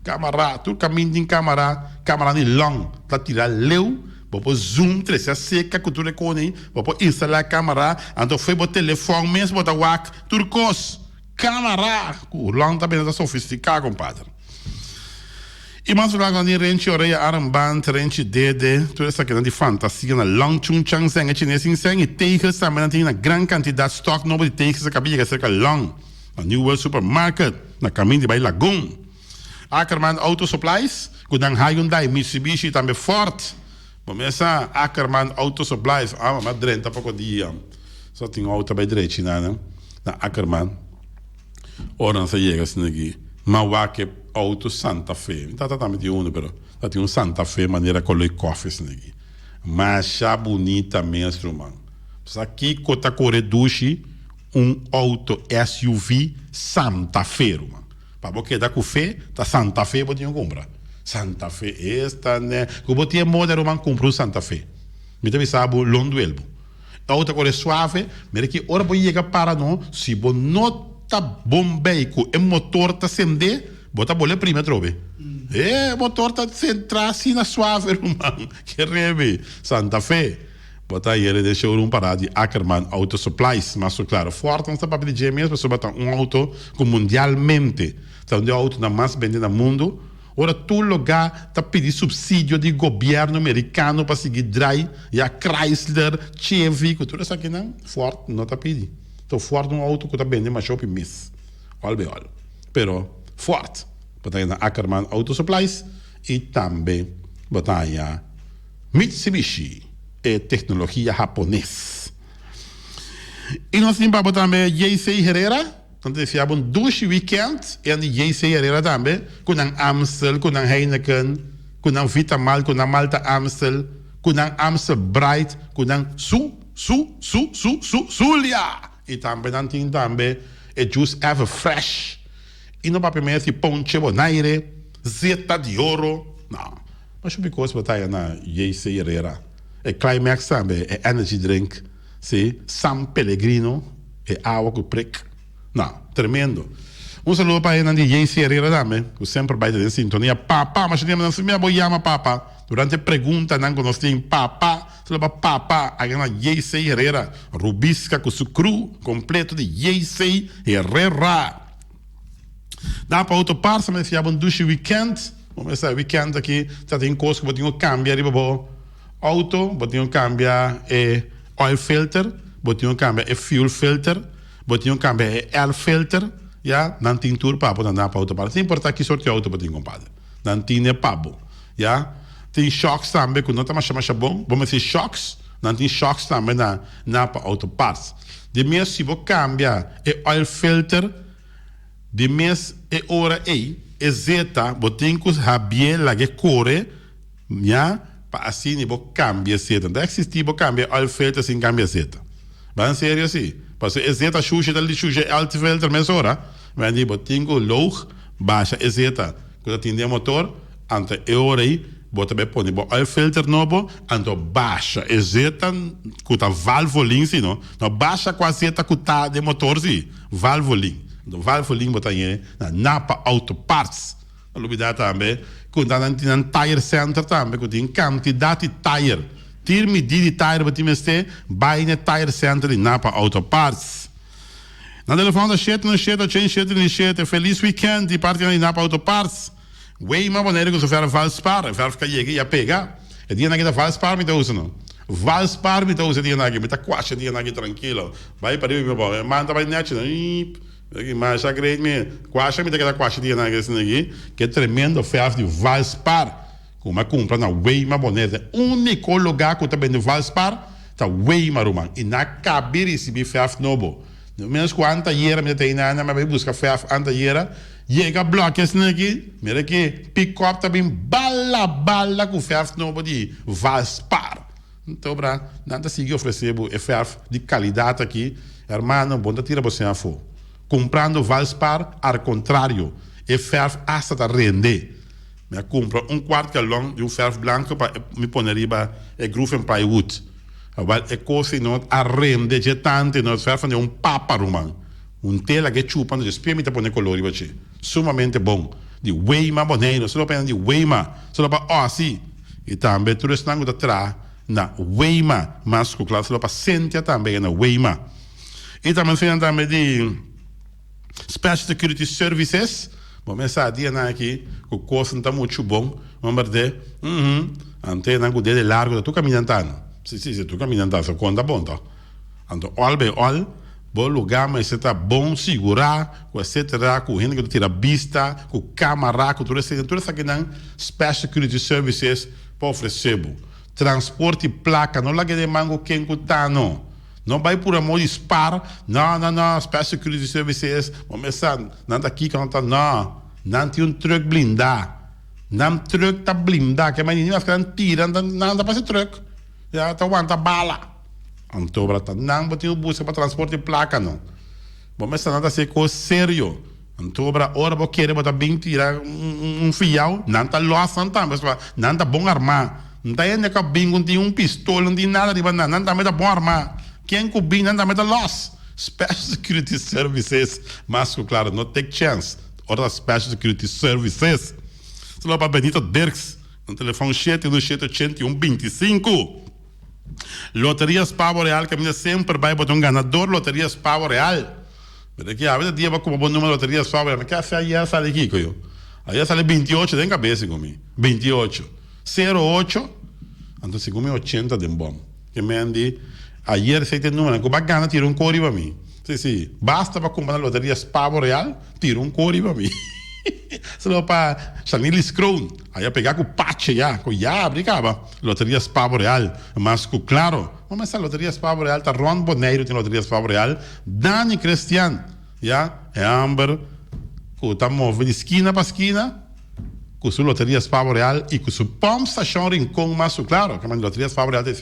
câmera, tu caminho tem câmera de long, para tirar leu. Vou zoom, três seca, cultura cone, vou instalar a câmera, então foi o telefone mesmo, botar WAC, turcos, câmera, o long também está sofisticado, compadre. E mais lá quando rente orelha armband, rente dede, tudo isso aqui é de fantasia, na long chung chang zeng, chinês em zeng, e teigas também tem uma grande quantidade de stock novo de teigas, acabia que cerca long, na New World Supermarket, na caminho de Bay Lagoon. Ackerman Auto Supplies, com Hyundai, Mitsubishi também forte. Começa Ackerman Auto Supplies, mas drenta pouco dia. Só tem auto bem direito, né? Na Ackerman. Ora não se chega assim aqui. Mas auto Santa Fe. Tá também tem um, pero tá tem um Santa Fe maneira colher cofre assim aqui. Mas bonita mesmo, mano. Aqui cota correduche auto SUV Santa Fe, mano. Para você dar com fé, tá Santa Fe pode comprar. Santa Fe, esta, né? Como tinha moda, man comprou Santa Fe. Me deve saber, londo elbo. A outra coisa suave, mas que hora você chega para não, se você não tá bom veículo, e motor tá acender, bota bola prima trove. Motor tá centrar assim na suave, irmão. Que rebe. Santa Fe. Bota aí, ele deixou um parado de Ackerman Auto Supplies, mas claro, forte, não está para pedir mesmo, para botar auto que mundialmente, então, de auto na mais vendida no mundo. Ora, todo lugar está pedindo subsídio de governo americano para seguir drive, e a Chrysler, Chevy, tudo isso aqui não, forte, não está pedindo. Então, Ford um auto que está vendendo mais shopping miss. Olha. Pero, Ford, botar na Ackerman Auto Supplies e também botar na Mitsubishi, é tecnologia japonesa. E nós temos para botar também JC Herrera. Então, decíamos 2 weekends e a JC Herrera também, com a Amstel, com a Heineken, com a Vitamal, com a Malta Amstel, com a Amstel Bright, com a Zulia. E também não tem também é Juice Ever Fresh. E não para mais Ponche Bonaire, Zeta de Ouro. Não. Mas o que você botar na JC Herrera? É Climax também, é Energy Drink, sim? San Pellegrino, é água com prick. Não, tremendo. Saludo para ele de JC Herrera também, que sempre vai ter sintonia. Papá, mas eu não vou chamar papá. Durante a pergunta, não conhecem papá. Saludo para papá, aí na JC Herrera. Rubisca com seu cru completo de JC Herrera. Dá para outro par, mas se abam 2 weekend. Vamos ver weekend aqui, já tem coisa que eu cambia, auto, eu cambia oil filter, eu cambia fuel filter, eu cambia air filter, já, não tem tour para andar para auto par. Não importa que sorte de auto para compadre. Não tem pabo, já. Tem shocks também, que não está mais bom. Vamos dizer shocks, não tem shocks também na para auto parts. De mesmo se você cambia oil filter, de mês e hora é zeta, botem que rabie lá que corre, já, para assim você cambia zeta. Não existe você cambia oil filter sem cambia zeta. Bem sério assim. Porque é zeta xuxa, dali xuxa é alto filter mais hora. Mas você botem que low, baixa é zeta. Quando atende o motor, ante é hora aí, você vai pôr oil filter novo, ante baixa é zeta, que tá valvolim, sim, não? Não baixa com a zeta que tá de motor, sim, valvolim. Do valvolim botar na Napa Auto Parts. A novidade também, quando tem um tire center também, quando tem quantidade de tire. Tir medir de tire, botar este, vai no tire center em Napa Auto Parts. Na telefone da Chet, no Chet, no Chet, feliz weekend de parte em Napa Auto Parts. Weima maneira que você vai valspar, vai ficar aí a pegar. É dia na que valspar me dá uso não. Valspar me dá uso dia na que me tá quase dia na que tranquilo. Vai para eu me manda vai net, mas a grande me quase me daquela quase dia na que é tremendo oferta de Valspar. Como a compra na Weima Boneta, único lugar que também de Valspar, tá Weima Roman. E na cabir receber oferta novo. Menos quanta era me tem na mas vai buscar oferta anterior. Chega bloco esse aqui, mira que pick up também bala com oferta novo de Valspar. Então, nada seguir oferecer oferta de qualidade aqui. Hermano, bom tira você a for. Comprando Valspar, ao contrário, é ferro hasta render. Me compra quarto galão de ferro branco para me pôr riba é groove plywood. É coisa não a render de tanto não ferro de papa romano. Tela que chupa no espelho me tá pôr color riba che. Sumamente bom. De Weima boneiro, só para de Weima, só para assim. E também tudo isso não da tra na Weima, mas com classe só para sentir também na Weima. E também tem também de Special Security Services. Bom, essa dia aqui, o curso não está muito bom. Vamos ver. Ante não de largo, tu caminhando. Sim, tu caminhando, só conta bom, tá? Então, bom lugar, mas está bom segurar, etc. Com gente que tu tira vista, com câmera, com tudo isso aqui não. Special Security Services para oferecer. Transporte placa, não lá que de mango quem que tá, não. Não vai por amor de spar, não, Special Security Services, vamos não tá aqui, não tem truck blindado, não truck tá blindado, que a menina vai ficar tirando, não dá para ser truck, já tá aguenta bala. Então, não vai ter busca para transporte de placa, não. Vamos não tá ser coisa sério. Então, ora vou querer botar bem tirar fiel, não tá lost, não tá bom armar, não tá ainda que bem com pistola, não tem nada de banana, não tá bom armar. Quem combina anda met loss. Special Security Services, mas claro, não tem chance. Ora Special Security Services. Só para Benito Dirks, no telefone 781-25. Loterias Pavo Real, que a minha sempre vai botar ganador, Loterias Pavo Real. Mas aqui, a dia vai como bom número Loterias Pavo Real, mas que aí sale aqui, coio. Aí sale 28, tem cabeça comigo. 28. 08, então se come 80 de bom. Que me andi. Ayer sei tem número, que bacana tirou cori para mim. Sim. Basta para comprar na loteria Pavo Real, tira um cori para mim. Só para Chanilis Crown. Aí pegar com o pache já, com já, brincava. Loteria Pavo Real. Mas, claro, mas essa loteria Pavo Real, tá Ron Boneiro tem loteria Pavo Real, Dani Cristian, já, é Amber, que tá movendo de esquina para esquina, com sua loteria Pavo Real e com sua Pom Station Rincon, mas, claro, que a loteria Pavo Real tem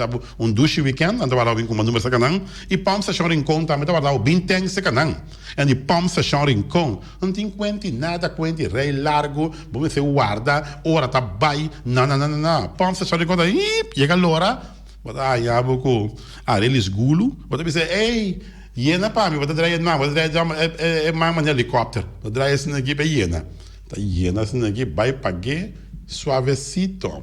duche weekend, então vai dar com uma número sacanão, e Pom Station Rincon também vai dar o binteng sacanão. E de Pom Station Rincon, não tem quanti nada, quanti rei largo, vamos se guarda, ora tá bai, não. Pom Station Rincon, chega l'ora, bota aí, com arelis gulo, bota dizer, ei, hiena para mim, bota trazer não, bota trazer é mais um helicóptero, bota trazer esse aqui para hiena. Tá hiena esse aqui vai pagar suavecito,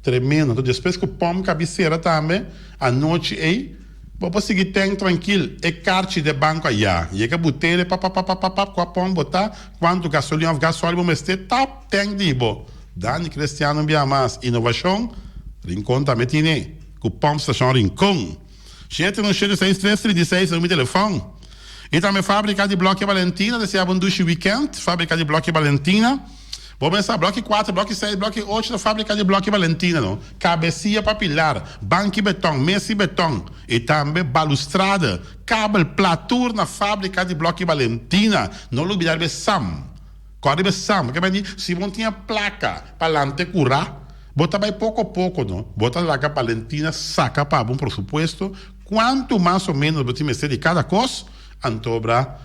tremendo. Então depois que o pom cabeceira também, à noite aí, vou seguir tem tranquilo, é carte de banco aí, e é que botelha com a pom botar, quanto gasolina, vamos ter, tem de bo. Dani Cristiano Biamas, inovação, Rincon também tem, com o pom station Rincon. Gente, não chega 6336 no meu telefone. E também fábrica de bloco Valentina, desse Abunduche Weekend, fábrica de bloco Valentina. Vou pensar, bloco 4, bloco 6, bloco 8 da fábrica de bloco Valentina, não? Cabecinha papilar, banco betão, mesa betão. E também balustrada, cabo platur na fábrica de bloco Valentina. Não olvidar de SAM. Corre SAM, que vai dizer, se não tinha placa para lá curar, bota vai pouco a pouco, não? Bota lá a Valentina, saca para um pressuposto. Quanto mais ou menos você me de cada coisa, antobra,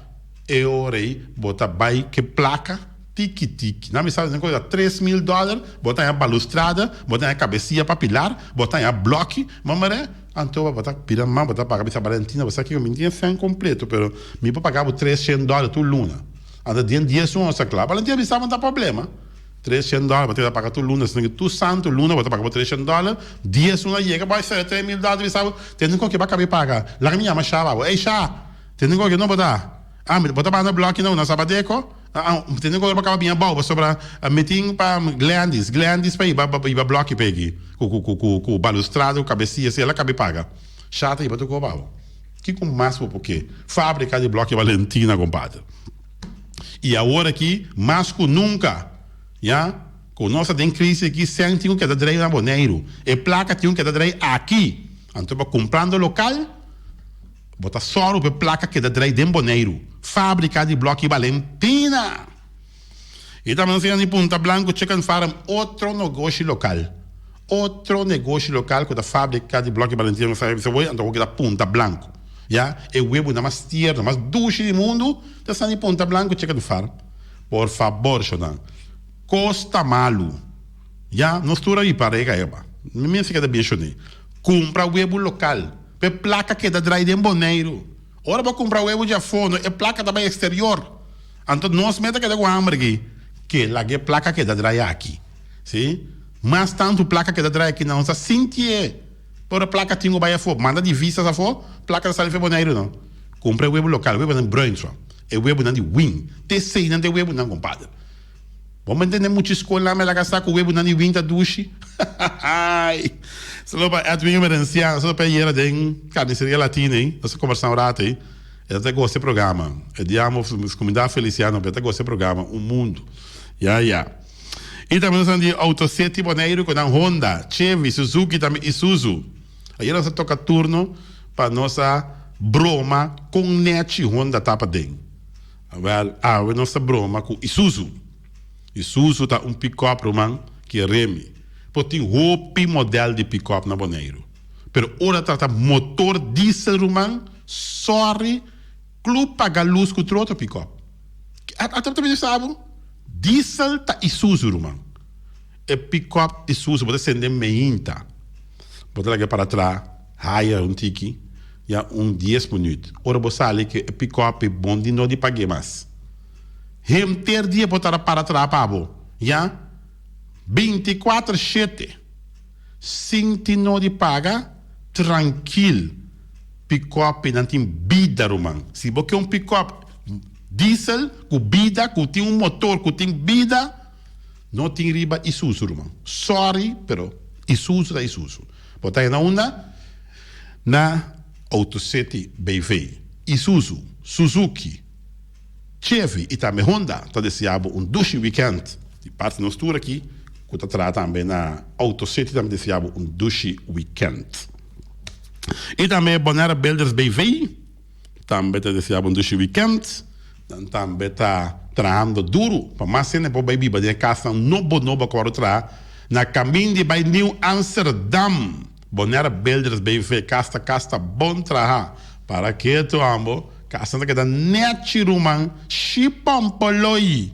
eu rei, bota vai que placa, tiki-tiki. Não me sabe de coisa, $3,000, bota aí a balustrada, bota aí a cabecinha papilar, bota aí a bloco, mamãe, antobra, bota piramã, bota para a cabeça Valentina, você aqui, eu me tinha sem completo, pero me vou pagar $300 tu luna. Anda dentro de 10 anos, claro, Valentina me sabe não tem problema. $300, você vai pagar tu luna, se não tu santo luna, você vai pagar $300, 10 anos chega, vai ser $3,000, você sabe, tem que vai caber pagar. Lá que minha mãe chama, ei, chá, tem que não botar. Bota para no bloco não, na sabadeco. Tem que colocar minha boba sobre a meeting para Glandis para ir para bloco pegue. Com balustrado, cabecinha, se ela cabe paga. Chata e botou com que com máximo porque fábrica de bloco Valentina, compadre. E agora aqui, mais que nunca, já? Com nossa tem crise aqui, sente que está direito na Boneiro. E placa tem que está direito aqui. Então, comprando local, bota só para placa que está direito em Boneiro. Fábrica de bloco Valentina. E também nós em Punta Blanco, Chicken Farm, outro negócio local. Outro negócio local com a fábrica de bloco Valentina. Você vai então da Punta Blanco. Já? E o web mais tierno, mais doce do mundo, está em Punta Blanco, Chicken Farm. Por favor, Shonan. Costa Malu. Já? Não estou aí para aí, me fica bem chonei. Compra o web local. Pe placa que dá drive em Boneiro. Ora para comprar o web de fono, é placa também exterior. Então nós meta que dá com hambre aqui, que lá é placa que dá drive aqui, sim? Mas tanto placa que dá drive aqui não, só sentir. Por a placa tinha o baia for, manda de vista a for, placa da salve Boneiro não. Compra o web local, o web não Brunswick, é o web não de Win, TC não de web não, compadre. Vamos entender muito escola, mas lá gastar com o web não de Win da duche. Ai. Só para a minha merencia, só para ir a den carniceria latina, hein? Nós conversamos rato aí. Eu até gostei do programa. Eu diamo comunidade Feliciano, eu até gostei do programa, o mundo. Ya. E também nós temos Autosete Boneiro com a Honda, Chevy, Suzuki também Isuzu. Aí nós toca turno para nossa broma com net Honda tapa den. A nossa broma com Isuzu. Isuzu tá pick-up romano que é Remy. Porque tem roupa modelo de pick-up na Boneiro. Pero ora trata motor diesel romano, sorry, clube paga luz com outro pick-up. Até também sabe, diesel tá Isuzu romano. É pick-up Isuzu, pode acender meinta. Pode lá para trás, raia tiki, já 10 minutos. Ora você sabe que é pick-up bom de não de pagar mais. Ter dia botar para trás, pabo, já? 24/7. Sinti não de paga, tranquilo. Pick-up não tem vida, romano. Se você um pick-up diesel, com vida, que tem motor, que tem vida, não tem riba Isuzu, romano. Sorry, pero Isuzu da Isuzu. Botar na Autosete BV. Isuzu, Suzuki, Chevy e também Honda está desejando Dushi Weekend. De parte de nós tour aqui, que está tratando também na Autocity, também desejando Dushi Weekend. E também Bonera Builders BV, também está desejando Dushi Weekend. Também está trabalhando duro para mais cena para baby, para a casa novo que vai trabalhar na caminho de New Amsterdam. Bonera Builders BV, casta bom trabalho para que tu amo. Casa que da net ruman, chipampoloi.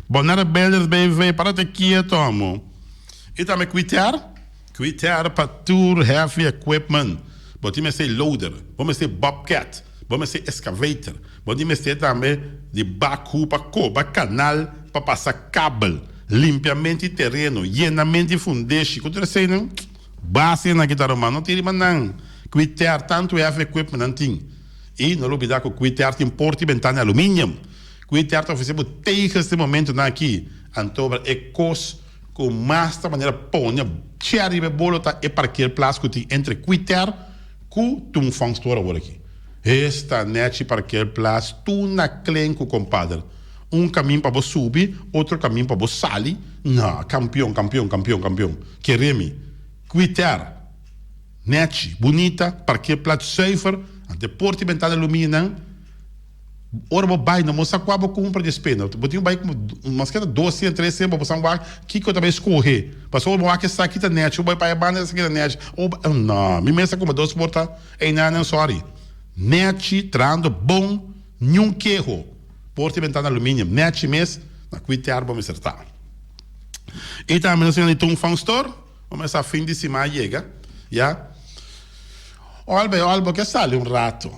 Bonera Builders BV, para te quieto amo. E também Quitter para tour heavy equipment. Botime ser loader, vamos ser bobcat, vamos ser excavator, botime ser também de backhoe para coba canal para passar cabo, limpiamento de terreno, llenamento de fundeixe. Quando você sei não, base na guitarra não tira não. Quitter tanto heavy equipment não tem. E não olvidar que o Quitter tem porta e ventana de alumínio. Quitter está oferecendo tejas neste momento aqui. Antobra é cos com mais da maneira põe cherry bolo tá e para aquele plástico tem entre Quitter com Tung Fang Store agora aqui. Esta net para aquele plástico tu na clenco compadre. Caminho para você subir, outro caminho para você sair. Não, campeão. Quereme. Quitter net bonita para aquele plástico safer. Ante porta e ventana alumínio. Ora vou vai, não mostra qual vou comprar de espelho. Botinho vai com umas que 12, 13, vou passar um bar que eu também escorrer. Passou o bar que está aqui da net, o vai para a banda essa aqui da net. Não, me mesa como 2 porta, não, sorry. Net trando bom, nenhum querro. Porta e ventana alumínio, net mês, na Quitter vamos acertar. E também nós temos um fan store, vamos a fim de semana chega, já. Olha, que sale rato.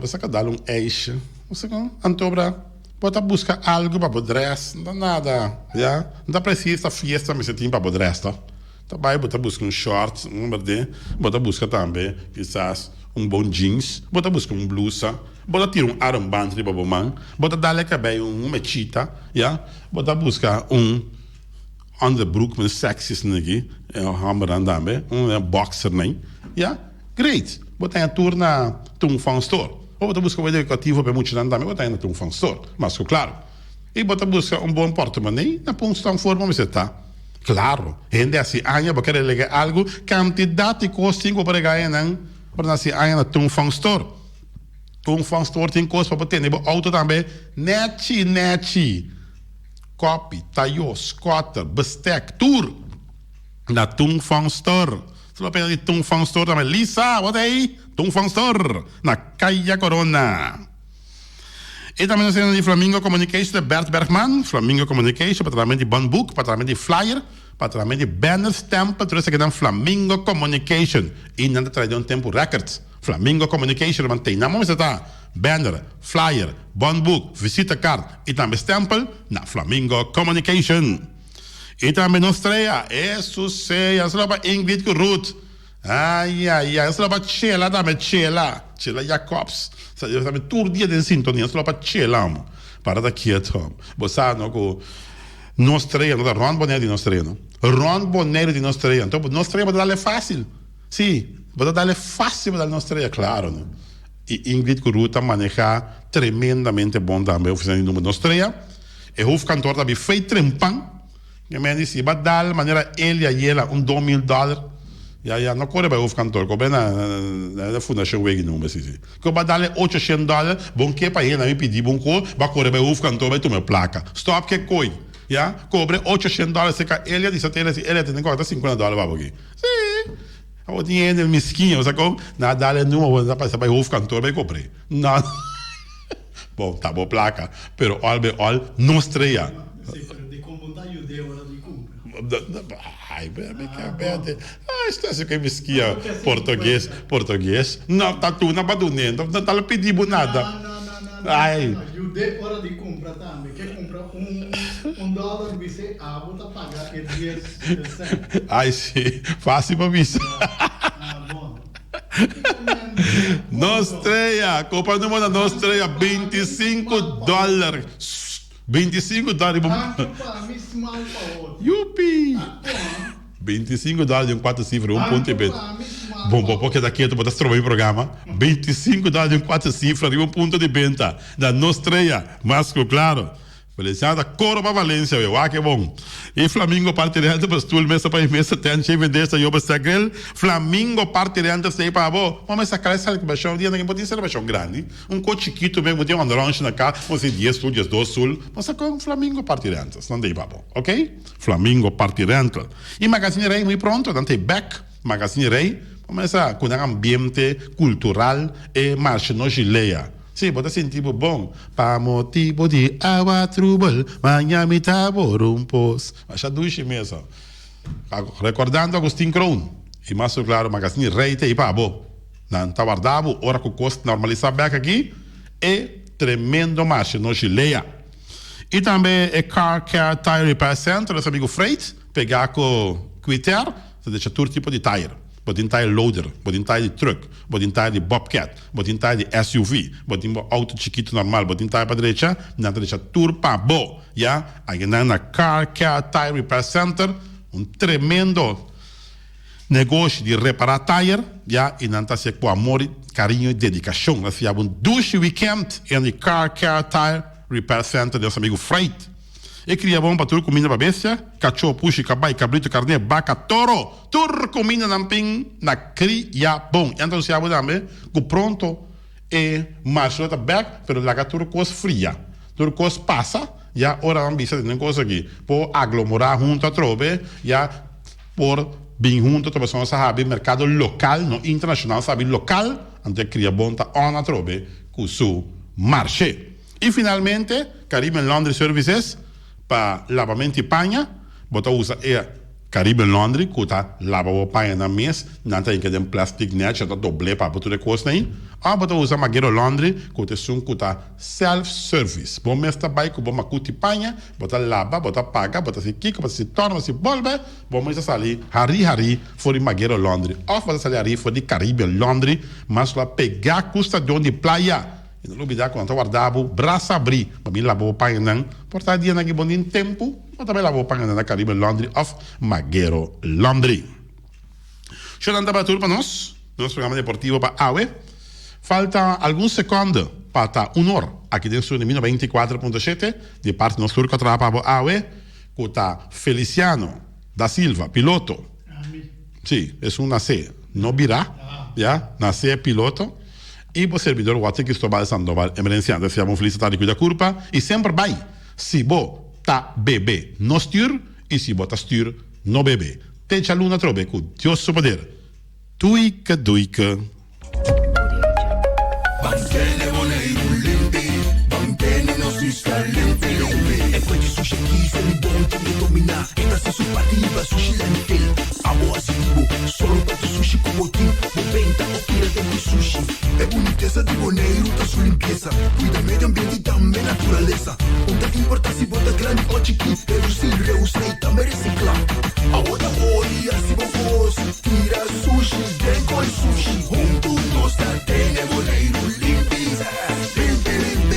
Você quer dar eixo. Você antobra, pode buscar algo para o dress, não dá nada, já? Não precisa fiesta, mas você tem para o dress, tá? Também pode buscar short, pode buscar também, quizás, bom jeans, pode buscar blusa, pode tirar armband de babomã, pode dar cabelo mechita, já? Pode buscar underbrook met sexy aqui, hammer também, boxer nem, já? Great. Botar a tour na Tung Fang Store. Ou botar buscar um educativo para muitos anos também, botar na Tung Fang Store. Mas claro. E botar buscar bom porta-money na Punstão Forma, você tá. Claro. Gente assim, Anya, porque querer legar algo, quantidade de costinho para ganhar, não? Para assim, Anya na Tung Fang Store. Tung Fang Store tem coisa para ter, né? Auto também. Neti. Copy, taio, scotter, bestek, tour. Na Tung Fang Store. Só para ir Tung Fang Store também. Lisa, what aí? Tung Fang Store. Na Caia Corona. E também nós temos de Flamingo Communication de Bert Bergman. Flamingo Communication, patrulhamento de Bond Book, patrulhamento de Flyer, patrulhamento de Banner Stamp, tudo isso que dá Flamingo Communication. E não traz um tempo records. Flamingo Communication mantém. Não vamos estar banner, flyer, Bond Book, visita card e também stempel na Flamingo Communication. E também nós estreia, isso sei, eu sou para Ingrid Ruth. Eu sou para Chela também, Chela Jacobs. Eu também todo dia de sintonia, eu sou para Chela, para daqui a tom. Você sabe que nós estreia, não é Ron Bonero de nós estreia, não? Ron Bonero de nós estreia, então nós estreia para dar fácil. Sim, para dar fácil para dar nós estreia, claro, não? E Ingrid Ruth maneja tremendamente bom também, oficina de número nós estreia. E o cantor também fez trempão. Que me disse, vai dar de maneira ele e ela $2,000. Já não corre para o cantor, corre na fundação Wege não, mas sim. Que vai dar $800, bom que para ele me pedir bom cor, vai correr para o cantor, vai tomar placa. Stop que coi, já? Cobre $800, se que ele disse até ele tem que cobrar $50 para aqui. Sim. O dinheiro mesquinho, sabe como? Nada dá não, vai passar para o cantor, vai cobrar. Não. Bom, tá boa placa, pero all não estreia. Ai, está que me esquia português. Não, tá tu, não badunendo, não tá pedindo nada. Não. Ai. Ajude hora de compra também. Quer comprar $1, você tá pagar que 10 cents. Ai, sim, fácil para mim. Bom. Nostreia, Copa do Mundo Nostreia, $25. Yupi! $25 de 4 cifras, 1,20. Bom, porque daqui tu botas trovar o programa. $25 em 4 cifras, de um ponto de venda. Da Nostreia, Masco Claro. Feliciada, coro para Valência, eu acho que é bom. E Flamingo partirente para o mesa para mesa, tem que vender essa joba sagrel. Flamingo partirente sei para bo. Mas essa cara sabe que baixou um dia ninguém pode ser baixão grande. Um coche chiquito mesmo, tem um rancho na casa, você 10 sul, 12 sul. Mas com Flamingo partirente, não dei para bo, ok? Flamingo partirente. E Magazine Rei muito pronto, não tem back. Magazine Rei, começa com um ambiente cultural e marcha no gileia. Sim, bota sentir bom. Para motivo de água trouble, manhã me tabor pos. Acha duche mesmo. Recordando Agustin Crown. E mais claro, Magazine Rei te ipa bo. Não tá guardado, ora que o custo normalizar back aqui. É tremendo marcha no Gileia. E também é Car Care Tire Repair Center, nosso amigo Freight. Pegar com Quitter, você deixa todo tipo de tire. Botin tire loader, botin tire de truck, botin tire de bobcat, botin tire de SUV, botin auto chiquito normal, botin tire para direita, na direita turpa bo, já? Aí na Car Care Tire Repair Center, tremendo negócio de reparar tire, já? E não tá se com amor, carinho e dedicação. Nós fizemos duche weekend em Car Care Tire Repair Center de nosso amigo Freight. E cria bom para tudo comida para bestia, cachorro, puxi, cabai, cabrito, carne, vaca, toro, tudo comida namping na cria bom. Então se abre também, que pronto é mais outra back, pero lá tudo coisa fria, tudo coisa passa, já ora não bisa de coisa aqui, por aglomerar junto a trobe, já por bem junto a pessoa sabe mercado local, no internacional sabe local, ante cria bom tá on a trobe, com su marché. E finalmente, Caribbean Laundry Services para lavamento e panha, bota usa Caribbean Laundry, que tá lava o panha na mesa, não tem que ter plástico net, já tá doble para botar coisa aí. Ah, bota usa Magero Laundry, que tem som que tá self-service. Bom mês tá bem, que bom macuti panha, bota lava, bota paga, bota se kika, bota se torna, se bolbe, bom mês tá sali, hari, for Magero Laundry. Off bota sali hari, for de Caribbean Laundry, mas lá pegar custa de onde playa. E não olvidar quando está guardado, braço abrir, para mim lavar o panha não, portanto dia naquele bom tempo, mas também lavar o panha na Caribbean Laundry of Magero Laundry. Chegando para tudo para nós, nosso programa deportivo para AUE, falta alguns segundos para estar 1 hora aqui dentro de 94.7, de parte do nosso turco para a AUE, que está Feliciano da Silva, piloto. Sim, é um nascer, não virá, já, nascer é piloto. E o servidor Watson Cristóbal Sandoval, emergenciante, se chama Felicidade Cuida Curpa, e sempre vai, se você tá bebê, não styr, e se você tá styr, não bebê. Te aluna trobe, com Deus seu poder. Tuica. Mantene voleiro limpi, mantene nossos talentos. É coisa de sushi que se ele bom que dominar. Esta se supativa, sushi lentil. Amo assim, solo para sushi como tim. Moventa, tira de sushi. É boniteza de boneiro, da sua limpeza. Cuida meio ambiente e também natureza. Onde importa se bota grande ou chiquinho. Reusei, também reciclar. Agora olha se vou fosse. Tira sushi, decoy sushi. Junto gosta, tem boneiro limpi.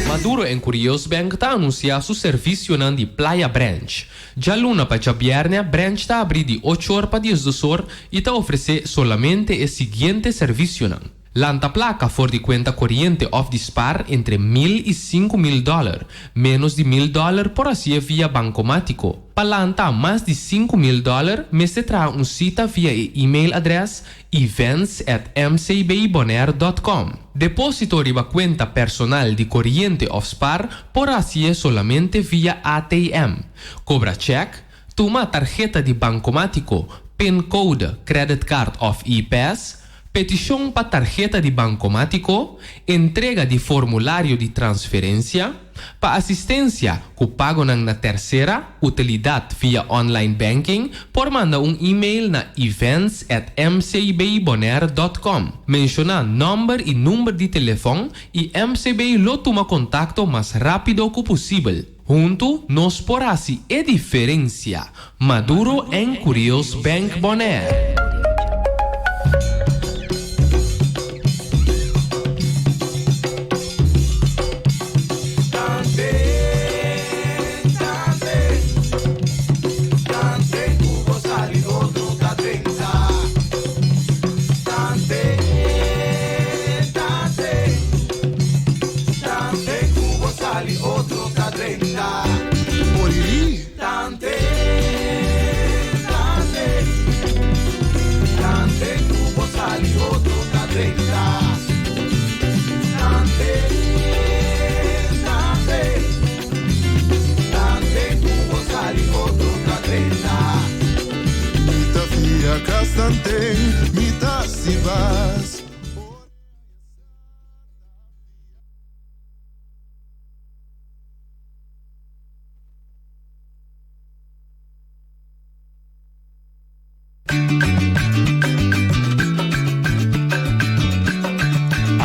Maduro em Curious Bank está a anunciar seu serviço de Playa Branch. Já luna para Chabierne, Branch está a abrir de 8 horas para 10 horas e está a oferecer solamente o seguinte serviço. Lanta placa for de cuenta corriente off dispar entre $1,000 e $5,000, menos de $1,000 por assim via bancomático. Para lanta mais de $5,000, me se trae cita via e-mail address events@mcbibonaire.com. Depósito riba cuenta personal de corriente off spar por assim solamente via ATM. Cobra check, toma tarjeta de bancomático, PIN code, credit card of e-pass, petição para tarjeta de bancomático, entrega de formulário de transferência, para assistência com pago na terceira, utilidade via online banking, por mandar e-mail na events@mcbibonaire.com. Menciona número e número de telefone e MCBI lo toma contato mais rápido que possível. Junto, nos por assim é diferença. Maduro em Curious Bank Bonaire.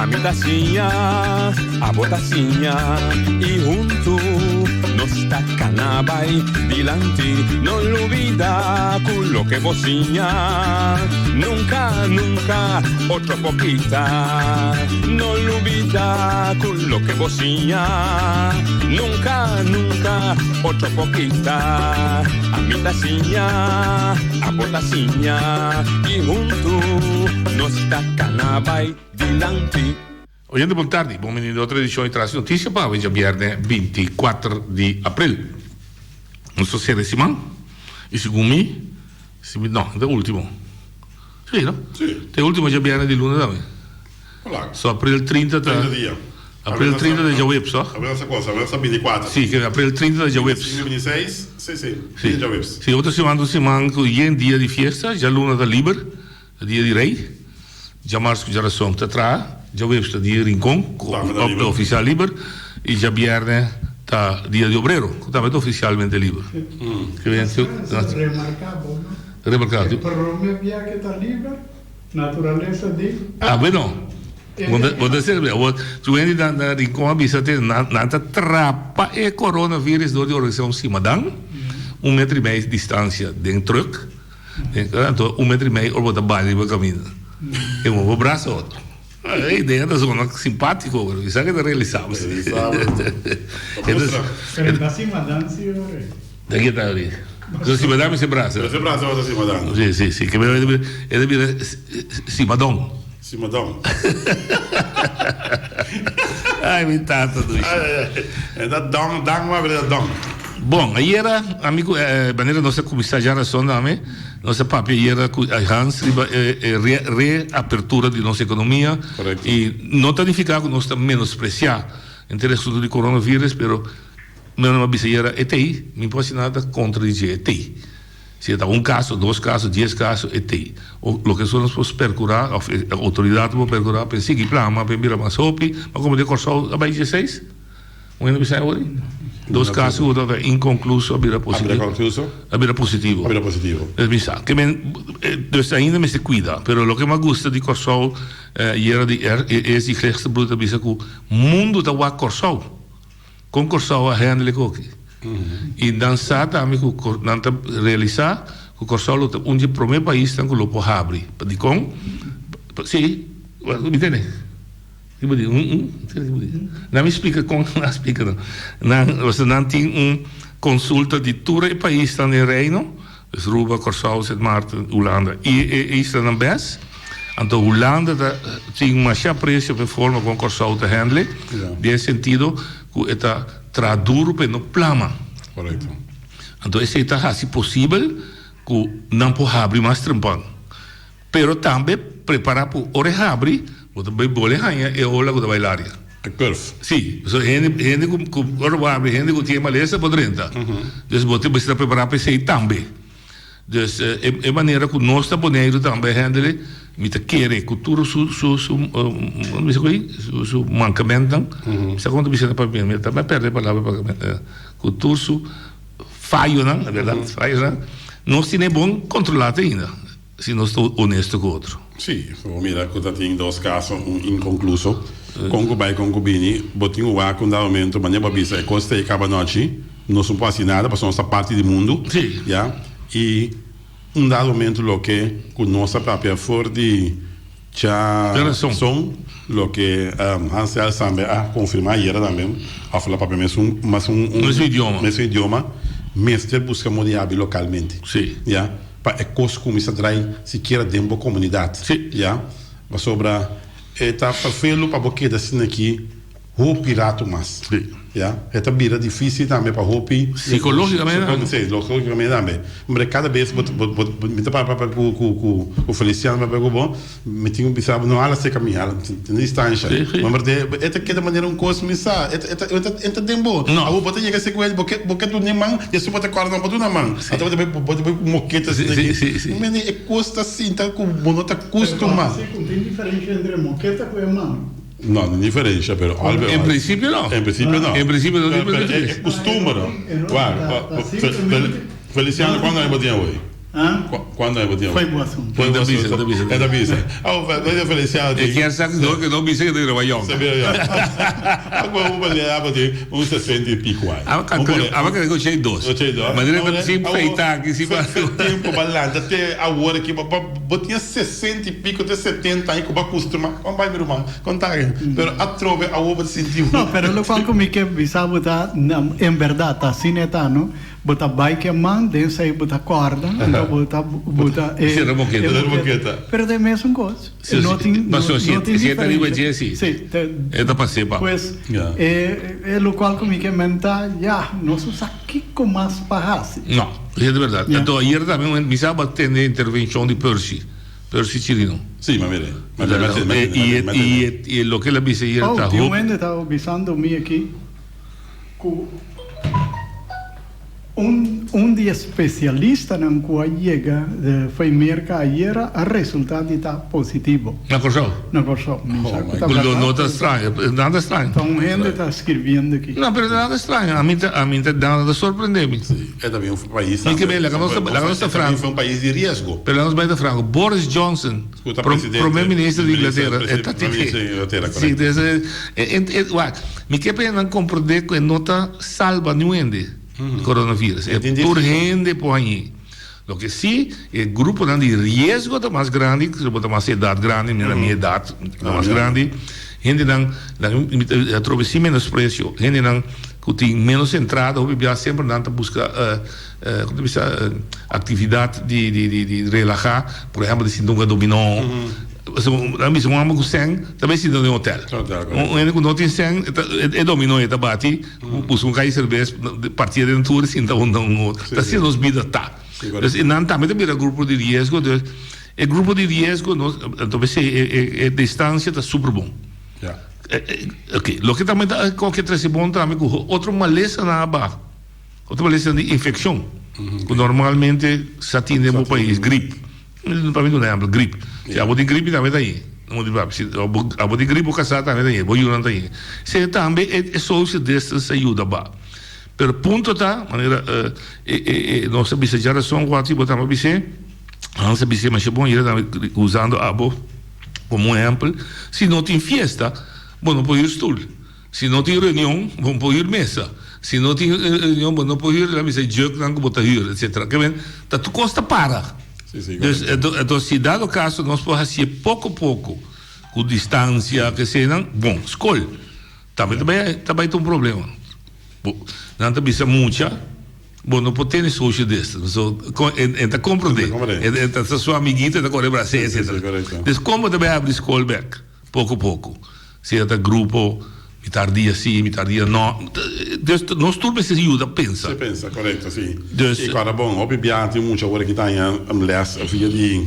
a mi tacinha, a botacinha e junto nos tacanabay dilante, no olvida con lo que vocinha, nunca, nunca, otro poquita, no olvida con lo que vocinha, nunca, nunca, otro poquita, a mi tacinha, a botacinha e junto nos tacanabay dilante. Oyente, buon tardi, benvenuti a 13 edizione di Trans Notizie, per oggi è viernes 24 di aprile. Non so se è Simon, il secondo, no, è l'ultimo. Sì, no? Sì. È l'ultimo già viernes di luna da me. Voilà. So, aprile 30, 30 dia. aprile 30 è già web, so? Abbiamo questa cosa, abbiamo 24. Sì, che aprile 30 è già web. 26, sì, Sì, già webs. sì, oltre si manca un dia di festa, già luna da liber, il dia di rei, già marzo già rassong tra, già webs dia rincon, ufficiale liber, e già viernes dia di obrero, completamente ufficialmente libero. Che viene Remarcable, no? remarcato. Per Rome via che sta libera, naturalezza di... Ah, beh no. Vuol dire, tu vendi da rincon, bisogna nata trappa e coronavirus door die organisatie Simadang, 1,5 metri di distanza dentro, 1,5 metri orbo da bagno di cammino. E un braço. A ideia da zona simpático, isso é que é realizável. Per cima danzi ore. Daqui está ali. Então, se madame se braço. Esse braço é assim, madame. Sim, sim, sim. Que é de Simadong. Sim, madame. Ai, me tata do isso. É da dong, mas é da dong. Bom, aí era, amigo, maneira nossa comissária a sonda, nossa papia era a Hans reapertura de nossa economia. Correto. E não significa que nós estamos menospreciar interesse do coronavírus, pero meu nome era ETI, não pode nada contra dizer ETI. Se está caso, 2 casos, 10 casos, ETI. O que nós podemos percurar, a autoridade pode percurar, para seguir plano, para virar mais rápido, mas como de Corsol, abaixo de 16? O ano que hoje? 2 casos, inconcluso, abrir positivo. Abrir positivo. Abrir positivo. Dus ainda me se cuida, pero lo que me gusta de Corsol é de gerechte bruta bisa que o mundo está wa Corsol. Com Corsol a handle coque. E dançar também com nanta realizar que Corsol é um dos primeiros países que lo pode abrir. Para com, sim, me entende? Não me explica como não explica não. Você não tem consulta de todos os países que estão no Reino, Aruba, Corsol, Sint Maarten, Holanda e Island en Bes. Então Holanda tem uma preço para forma com Corsol te handle, nesse sentido que está traduro para no plama. Correto. Então esse está assim possível que não pode abrir mais trampão, pero também preparar para o abrir. Wat bij Bolehanha é o lago da Bailária. A curve. Sim, gente com orwaabre, gente com tinha maleza por dentro. Dus você precisa preparar para isso também. Dus é maneira que nós taboneiro também handle, mita querer cultura su mancamento. Se quando precisa para mim, também perde a palavra para cultura su falho, não, na verdade, falho, não. Nós temos bom controlar ainda, se nós estamos honestos com o outro. Sì, mira, cosa tem 2 casos, inconcluso. Congo vai concubini, botinho o com aumento, mas nem babisa, é costa e acaba noite, não são quase nada, porque nossa parte do mundo, Sim. Yeah? E dado momento lo que com nossa própria for de já som, lo que Hansel também a confirmar era também, a falar para mim mesmo idioma, mestre busca modiar localmente. Sim. Yeah? Para é coisa como isso atrai sequer dentro da comunidade. Sim. Yeah? Mas sobre está feio para porque assim aqui o pirata mas. Sim. Yeah? Está bira difícil também para o psicologicamente. Sim, psicologicamente também. Mas cada vez me para o Feliciano para o bom, me tinha pensado não ela se caminhar na distância. Mas é que da maneira coisa me sa, é tempo. A o botar chega se com ele porque tu nem man, e se botar corda não botar na mão. Então botar moqueta assim. Mas é custa assim, tá com monota costuma. Tem diferença entre moqueta e mão. Não, não é diferente, pero Em princípio não. Em princípio não. Em princípio não. É costume, não. Claro. Feliciano, quando é botinha hoje? Ah? Quando é o Foi bom assunto. Foi da Bisa. É da Bisa. Vai Feliciano. E quer saber que não me sei que eu vou Sabia? Agora vou olhar uns 60 e pico aí. Agora que eu tinha dois. Mas ele vai sempre feitar aqui se vai. Tempo balando até a hora que eu tinha 60 e pico até 70 aí que eu acostumar. Como vai meu irmão? Contar. Pero a trove a hora sentiu. No, pero lo qual como que bisa botar em verdade tá assim tá, não? Botar bike a mão, densa aí botar corda, então botar Isso é boqueta. Pero é a mesma coisa. Mas se é ali vai dizer assim. Sim. É da passei para. Pois é lo qual como que menta, já, não sei que como mais parrasse. Não, é de verdade. Então ayer também me sabe ter a intervenção de Percy Chirino. Sim, mas mire. E lo que ele disse ayer Oh, está o Wende estava avisando me aqui de especialista na qual chega foi merca ayer a resultado está positivo. Na Corsol? Na Corsol. Nota estranha, nada estranho. Então, gente está escrevendo aqui. Não, mas nada estranho. A mim nada surpreende-me. É também um país. E que bem, a nossa França foi um país de risco. Pela nossa bem Franco, Boris Johnson, primeiro-ministro de Inglaterra, sim, me que pena compreender que nota salva ninguém. Coronavírus. É por gente por aí. Lo que sim, o grupo de risco é mais grande, que é mais idade grande, na minha idade, mais grande. Gente não trouxe sim menos preço, gente não que tem menos entrada, ou sempre não busca atividade de relaxar, por exemplo, de sintonga dominó. A mim um amigo sem também se deu em hotel. Um amigo não tem sem é dominó e tabati, pus cai cerveja partir de tour assim não tá sendo os vida tá. Não também tem grupo de risco, é grupo de risco, talvez é distância tá super bom. Ok, lo que também tá qualquer trace bom também outro maleza na aba. Outra maleza de infecção. Que normalmente se atende no país, gripe. Para mim não é gripe. Se a boa gripe também está aí. A boa gripe o casado também está aí. Boa está aí. Se também é social distance ajuda ba. Pero ponto está maneira nossa bisa geração quase botamos bisa. Nossa bisa mas é bom ir usando a boa como exemplo. Se não tem festa, bom não pode ir stool. Se não tem reunião, bom pode ir mesa. Se não tem reunião, bom não pode ir lá bisa jogo não botar ir, etc. Que bem, tá tu costa para. Então, se dado o caso, nós podemos fazer pouco a pouco, com distância, que seja, bom, escolha. Também tem um problema. Não tem bisa muita, bom, não pode ter social distance. Então, compreender. Então, sua amiguita, está correndo para você, etc. Então, como também abrir escola back, pouco a pouco. Se é grupo, metade dia sim, metade dia não. Nós tudo precisa pensa. Você pensa, correto, sim. E agora, bom, obviamente, muita hora que está em les, via de...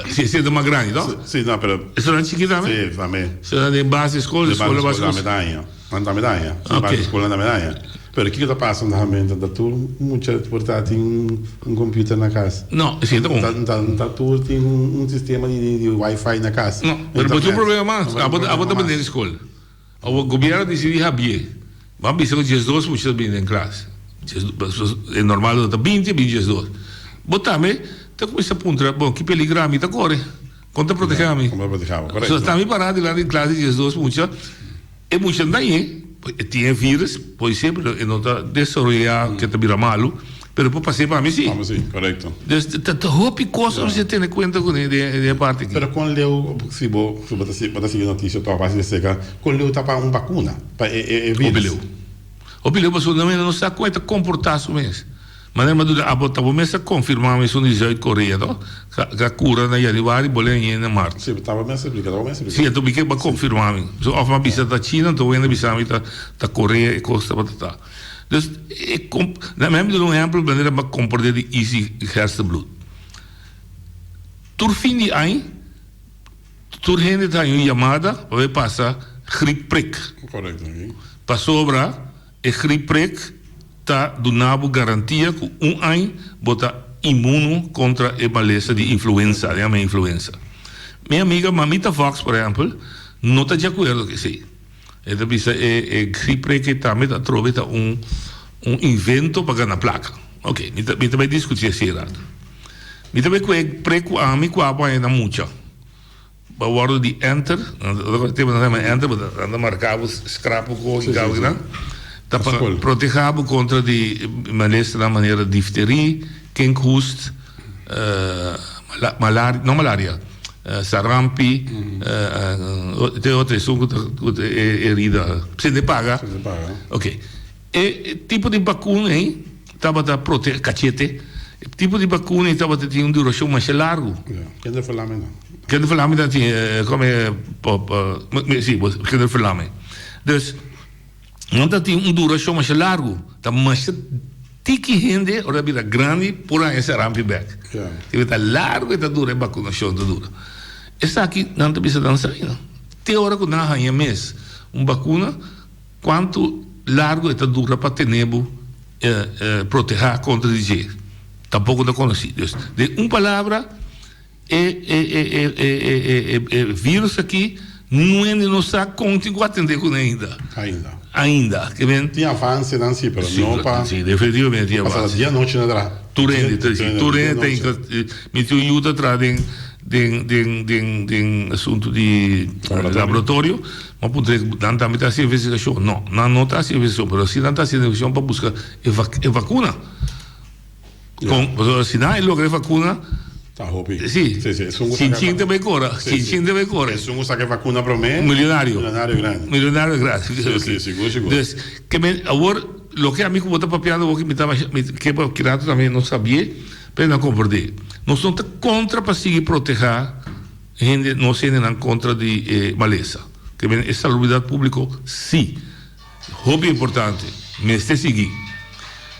Se é uma grande, não? Sim, não, pero... Isso não é chiquita também? Sim, também. Se é de base escola, escola base escola. Medalha. Anda medalha. Base escola da medalha. Pero o que está passando realmente? Está tudo, muita portátil, tem computer na casa. Não, sim, tá bom. Está tudo, tem sistema de Wi-Fi na casa. Não, mas tem um problema mais. A bota bem na escola. O governo decidiu abrir. Vamos dizer que dias 2 muitas bem em classe. É normal está 20 dias 2. Botame, tá começa a apontar, bom, que peligrame está corre. Conta protegame. Como protegame, correto. Só está me parado lá em classe dias 2 muitas. É muita daí, tinha vírus, pode ser, mas não está desarrollado que está vira malo. Pero por passei para mim sim. Vamos sim, correto. Então, roupa e coisa você tem em conta com a parte aqui. Pero quando eu, se você seguir notícia, eu base de seca, quando eu tapa uma vacuna, para vírus. O bilhão passou não se dá conta comportar-se mesmo. Mas a bota começa a confirmar isso no 18 Coreia, não? Que a cura na Yarivari, bolém na Marte. Sim, estava me explicando, Sim, então me quer confirmar. So, of uma bisa da China, então ainda bisa da Coreia e costa batata. Dus na mesma de um exemplo, maneira para compreender de easy hersenbloed. Tur fim de ano, tur gente está em chamada, vai passar gripe-prick. Correto. Para sobra, a gripe-prick está do nabo garantia que ano bota imuno contra a maleza de influenza, a influenza. Minha amiga Mamita Fox, por exemplo, não está de acordo com isso. Então, é gripe que também trova invento para ganhar placa. Ok, me também discutir esse errado. Mi também preco a mi qua pa na mucha. Ba worden die enter, dat tem na enter, dan marcamos scrapo com e galga. Tá para proteger contra de malestar na maneira difteria, kinkhoest, malaria, não malaria, sarampi, tem outras herida, se de paga. Ok. E tipo de vacuna, hein? Tava da proteger cachete. Tipo de vacuna estava tinha duração mais largo. Que de verlammen. Que de verlammen tinha como sim, que de verlammen. Dus não tinha duração mais largo. Tá mais tiki gente, ora bira grande por essa ramp back. Que tá largo e tá dura vacunação tá dura. Essa aqui não tá precisa dançar, não. Teórico na ranha mês. Vacuna quanto largo está dura para tener proteger contra disease. Tampouco não conheci. De uma palavra, vírus aqui não está contigo atender com ainda. Que vem? Tinha avanço, não sim, mas não para. Sim, definitivamente tinha avanço. Mas dia noite não dá. Turente tem me tu ajuda atrás de assunto de laboratório, mas poder não está metendo essa investigação. Não está essa investigação, mas se não está essa investigação para buscar vacuna. Se não logra vacuna, tá roupi. Sim. Chin também cora. Chin também cora. Se um saque vacuna para mim, milionário grande. Seguro. Que agora lo que a mim como tá papiando, que me estava que para criado também não sabia, mas não compreender. Nós somos contra para seguir proteger gente, não sendo contra de maleza. Que a saúde pública, sim. Hobby importante, mas se seguir.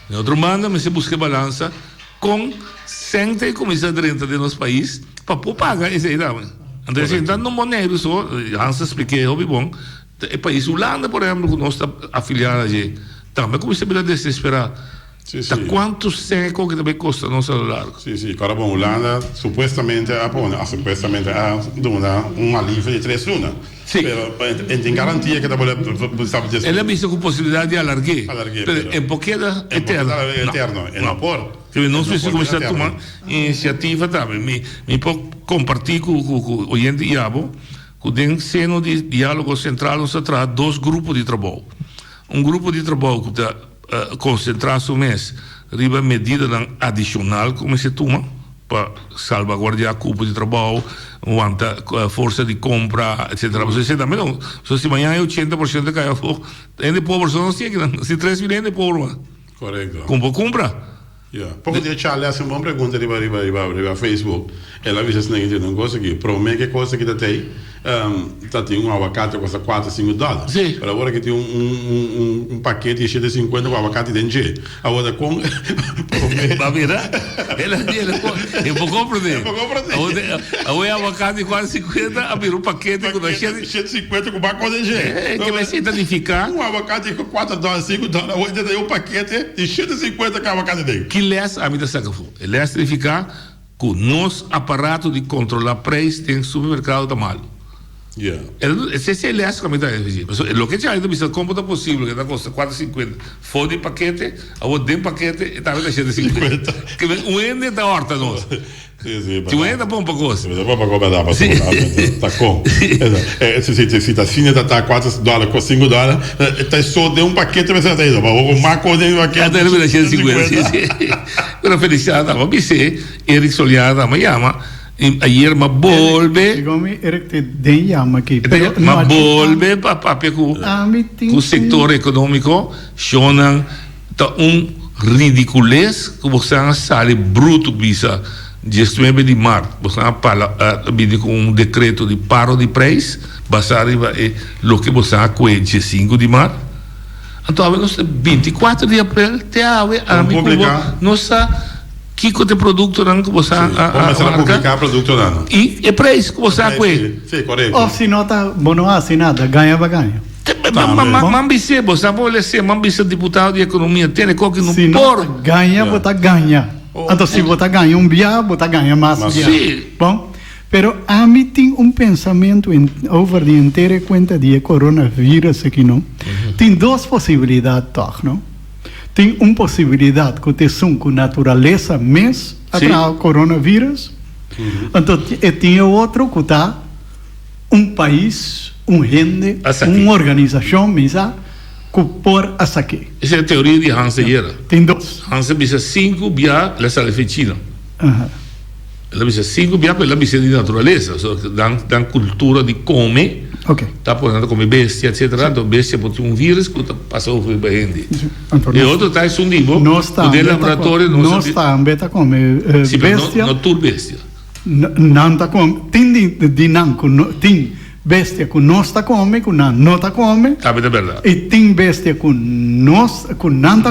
Em outro manda, mas se busca balança com 130 de nosso país para pagar esse aí, então, sentando no Monero, só, antes expliquei, hobby bom, o país Holanda, por exemplo, que nós está afiliado a também como se pode desesperar. Quanto seco que também custa não celular? Sim. Agora, bom, Holanda supostamente há um alívio de 3 lunas. Sim. Mas tem garantia que sabe disso. Ele é visto com possibilidade de alargar. Em pouquinho eterno. Não por. Não sei se começar a tomar iniciativa também. Me pode compartilhar com o oyente Iabo, que tem seno de diálogo central, nós traz 2 grupos de trabalho. Um grupo de trabalho que está concentrar-se mês riba medida adicional como se toma para salvaguardar cupo de trabalho, força de compra, etc. Você também não. Se amanhã é 80% de caia fogo, ainda pobre só não sei que se 3 milhões de pobre. Correto. Como compra? Pouco dia Charlie hace uma pergunta riba Facebook. Ela disse assim que não gosta que promete que coisa que tem um abacate que custa $4-5. Sim. Para agora que tem um paquete de 150 com abacate dentro. Agora com Vai virar? Eu vou compreender. Agora abacate de 450, abrir um paquete com 150 com abacate dentro. Que vai se identificar. Um abacate com $4, $5. Agora tem um paquete de 150 com abacate dentro. Que lhes a mim da saca foi. Lhes verificar que o nosso aparato de controlar preço tem supermercado está mal. Esse é lhes como está difícil. O que já ainda precisa como é possível que está custa $4.50. Fode de paquete, agora dentro paquete está vendo 150. Que o ende está horta nós. Se o ende bom para coisa. Bom para comprar tá com. Se tá assim tá $4 com $5, tá só de um paquete vai ser daí, o maco de paquete. Até ele vai 150. Pero felicidade, vamos dizer, Eric Soliada amanhã. Ayer me volve. Ma volve para o setor econômico, shonan tá ridiculez que você sale bruto bisa 19 de março, você vindo com decreto de paro de preço, basado em lo que você acuente 5 de março. Então, nós 24 de abril, até a nossa Kiko de produto não que você começar a publicar produto não. E é preço que você acuente. Sim, correto. Ou se nota, não assinada, ganha. Mambise, você pode ser mambise deputado de economia, tem que não por ganha, botar ganha. Então se botar ganha dia, botar ganha mais dia. Bom, pero a mim tem pensamento over de inteira conta de coronavírus aqui não. Tem 2 possibilidades, toch, não? tem uma possibilidade que tem com natureza mesmo atrás do coronavírus. Então tinha outro que está um país, um rende, uma organização mesmo que por essa aqui. Essa é a teoria de Hans Gera. Tem dois. Hans bisa 5 bia la sala fecina. Ela bisa 5 bia ela bisa de natureza, dan cultura de come. Tá podendo comer bestia, etc. Então bestia pode um vírus que passa over para gente. E outro tá isso nível. Não está. O laboratório não está ambeta come bestia. Não tur bestia. Não está come. Tem tem bestia que não está come, que não está come. Tá bem, é verdade. E tem bestia que não está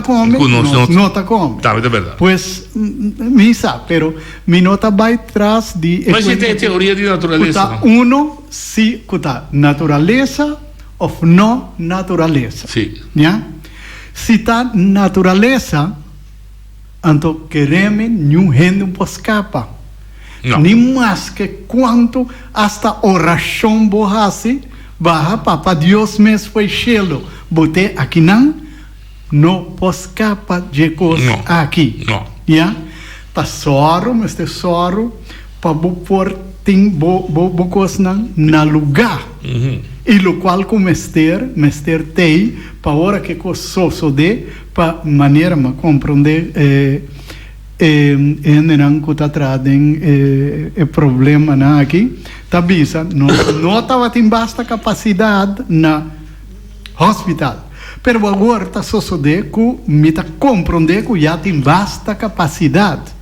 come, que não está come. Tá bem, é verdade. Pues, me sabe, pero mi nota vai atrás de... Mas você tem teoria de natureza, não? Uno, se está natureza ou não natureza. Sim. Yeah? Se está natureza, então queremos nenhum gente não pode escapar. Não. Nem mais que quanto esta oração borrasse, barra para Deus mesmo foi chelo. Botei aqui não pode escapar de coisa aqui. Não. Yeah? Tá soro, mas tem soro, para pôr tem coisa na lugar. E o qual com mester tem, para hora que coisa só de, para maneira de compreender não que está trazendo problema aqui, tá bisa, não estava tem basta capacidade na hospital, pero agora está só de que me está compreender que já tem basta capacidade.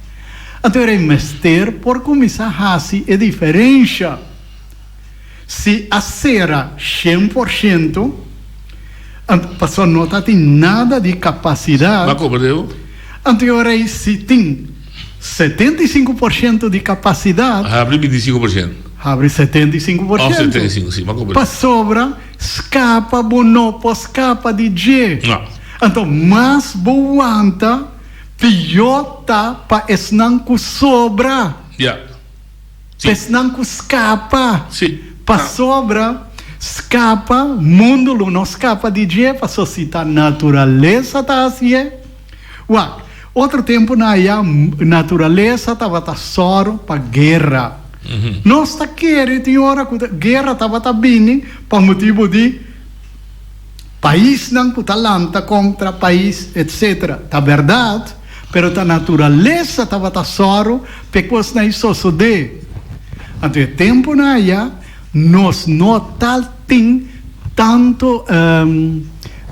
Então é mestre por começar a fazer a diferença. Se a será 100%, a pessoa não tem nada de capacidade. Mas como deu? Anteriormente, se tem 75% de capacidade, abre 25%. Abre 75%. 75%, sim, mas como para sobra, escapa, bonopo, escapa de G. Não. Então, mais boanta, pior tá para esnan que sobra. Yeah. Esnan que escapa. Sim. Para sobra, escapa, mundo não escapa de G, para sociedade natureza tá assim. Uau. Outro tempo na natureza estava soro para guerra. Nós está querendo tem hora que guerra estava bem para motivo de país não que talanta contra país etc. Tá verdade, pero a natureza estava soro porque na isso só de. Então tempo na nós não tem tanto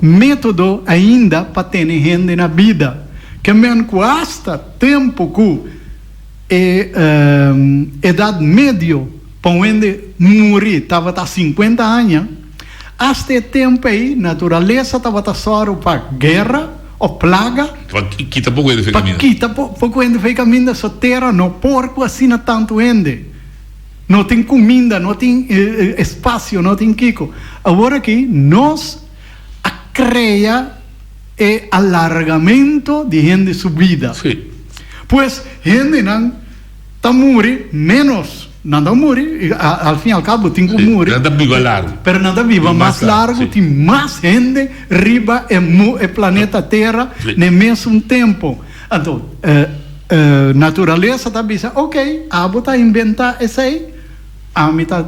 método ainda para ter gente na vida. Que mesmo hasta tempo que idade média para onde morrer estava a 50 anos, hasta tempo aí natureza estava só para guerra ou plaga. Para quitar pouco ainda fica caminho. Para quitar pouco ainda fica caminho só terra não porco assim não tanto ainda. Não tem comida, não tem espaço, não tem kiko. Agora que nós cria alargamento de gente subida. Sim. Pues gente não está morrer menos, não está morrer, ao fim e ao cabo tem que morrer. Nada viva largo. Pero nada viva mais largo, tem mais gente riba e planeta Terra no mesmo tempo. Então, natureza está dizendo, ok, a está inventar isso aí. A mitad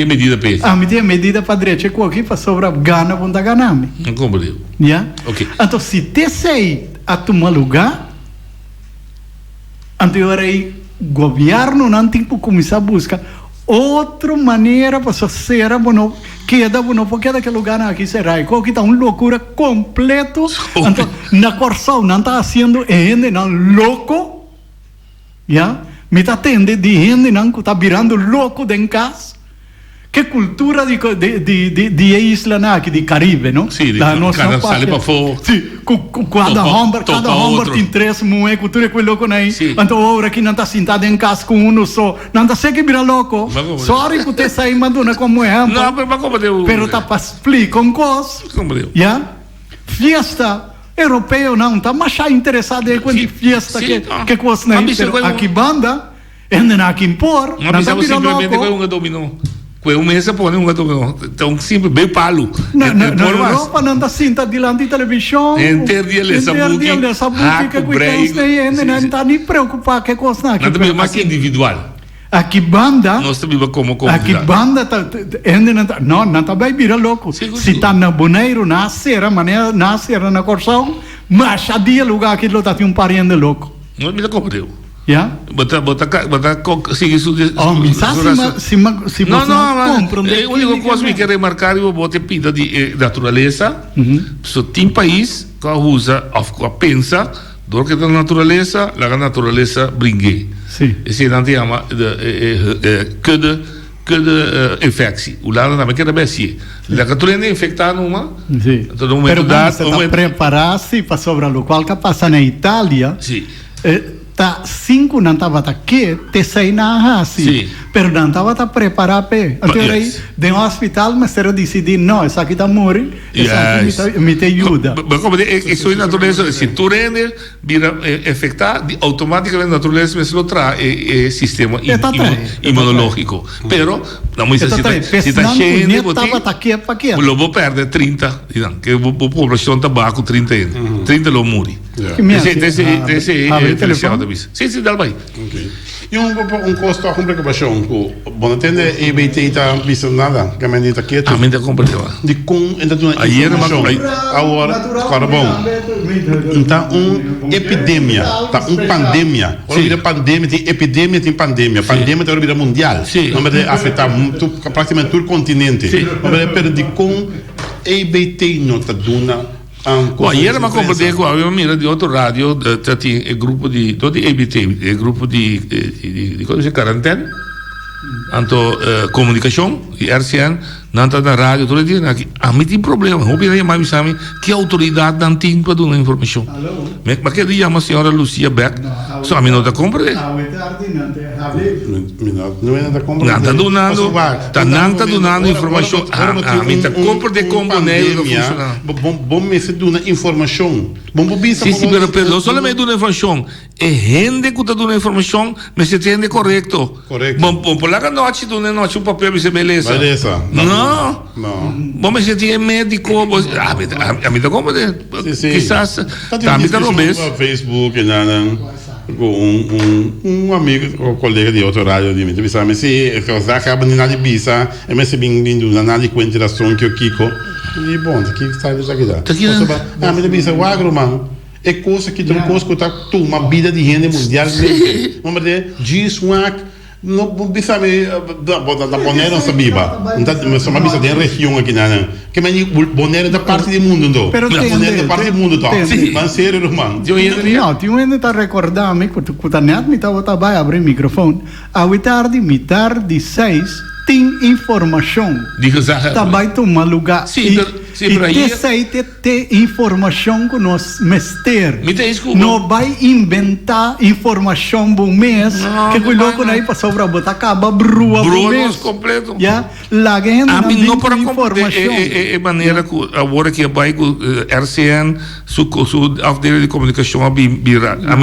medida para isso. A medida para direita aqui para sobrar gana bunda ganame. Não compreendo. Yeah? Ok. Então se te sei a tomar lugar, então aí governo não tem que começar a buscar outra maneira para ser bueno queda bueno porque daquele lugar aqui será e que está uma loucura completo. Então na corção não está fazendo ainda não louco, yeah? Me está tendo de gente não que está virando louco dentro de casa. Que cultura de isla aqui, de Caribe, não? Sim, cada sale para fora. Sim, cada homem tem 3 moedas, cultura que louco aí. Então, agora aqui não está sentado em casa com um só. Não está sei que vira louco. Sorry por ter saído, mandando como é. Não, mas como deu? Pero está para explicar com coisa. Como deu? Yeah? Fiesta europeu não está mais interessado em quando fiesta que coisa aí. Aqui banda, ainda aqui impor. Não precisa simplesmente com um dominó. Foi mesa põe tão simples, bem palo. Na Europa não está sinta diante da televisão. Entender sabuque que não está nem preocupado que coisa aqui. Não também mais individual. Aqui banda. Nós também como aqui banda não tá bem vira louco. Se está na Boneiro, na Serra, na Serra na Corsão, mas a dia lugar aqui lo tá um parente louco. Não me compreendeu. Yeah? Bota sigue su se não, a única coisa que eu quero remarcar é o bote pinta de natureza. So tem país que usa, que pensa, do que a natureza brinque. Sim. Esse não chama kudde infectie. O lado não quer bem se. La natureza infectar numa. Sim. Todo momento dá. Para preparar-se para sobre o qual que passa na Itália. Sim. Tá 5 não estava aqui, te sei na assim, pero não estava preparado para. Então aí, de um hospital, mas era decidir não, essa aqui está morrendo, essa aqui me te ajuda. Como isso é natureza, se tu rende, vira afetar, automaticamente a natureza me traz sistema imunológico. Pero não me se está cheio de botinha, eu vou perder 30, que a população está com 30 anos, 30 lo morre. Esse é diferencial da visa. Sim, dá bem. E custo a compra que baixou bom entende EBT está visto nada que a menina está quieta a menina compra de com ainda tu agora bom então epidemia tá pandemia olha pandemia tem epidemia tem pandemia tá vira mundial não vai afetar praticamente todo o continente não vai perder com EBT não tá dando. Ieri mi compro avevo mira di otto radio, il gruppo di EBT, il gruppo di cosa si quarantena, anto comunicazione, di RCN, nanta da radio, tutti dicono che a me tem problema, non mi mai mi che autorità dan tempo ad una informazione. Ma che diciamo signora Lucia Beck? So a me non da comprare. Non è da comprare. Nanta donando informazione, a me da comprare componenti funzionano. Bom me se dona informazione. Sì, però solamente una informazione e gente che dà una informazione, ma se tiene corretto. Bom, por lá que noite um papel me se beleza. Não. Bom, se tiene médico, a mim tá como de quizás a mim tá no mês. Facebook um amigo, colega de outro rádio de mim, sabe se já acaba de nada bisa, é mais bem vindo na nada conta da som que o Kiko. E bom, aqui está isso aqui dá. A mim bisa o agro, mano. É coisa que tem coisa que tá uma vida de renda mundial. Vamos dizer, G-Swag não sabe da Bonaire não sabia mas só bisa de região aqui na que mas Bonaire da parte do mundo não Bonaire da parte do mundo tá mas sério irmão não tu ainda tá recordando que tu tá net me tá vai abrir microfone a tarde me tarde 6 tem informação tá vai tomar lugar e ter informação que nós mestre não vai inventar informação bom mês que cuidou com aí para sobrar botar acaba brua bom mês completo já lá gente não tem informação é maneira que agora que vai com RCN su afdeling de comunicação a mim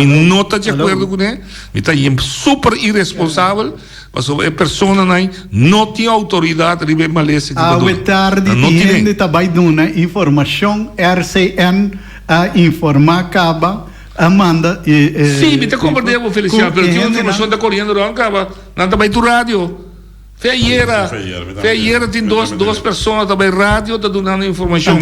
não está de acordo com ele está super irresponsável mas a pessoa não tem autoridade de maleza. A tarde tem também dando informação RCN a informar acaba Amanda sim, me compreendo Feliciano, porque a informação da correndo não acaba, não também do rádio. Feieira tem duas pessoas também rádio tá dando informação.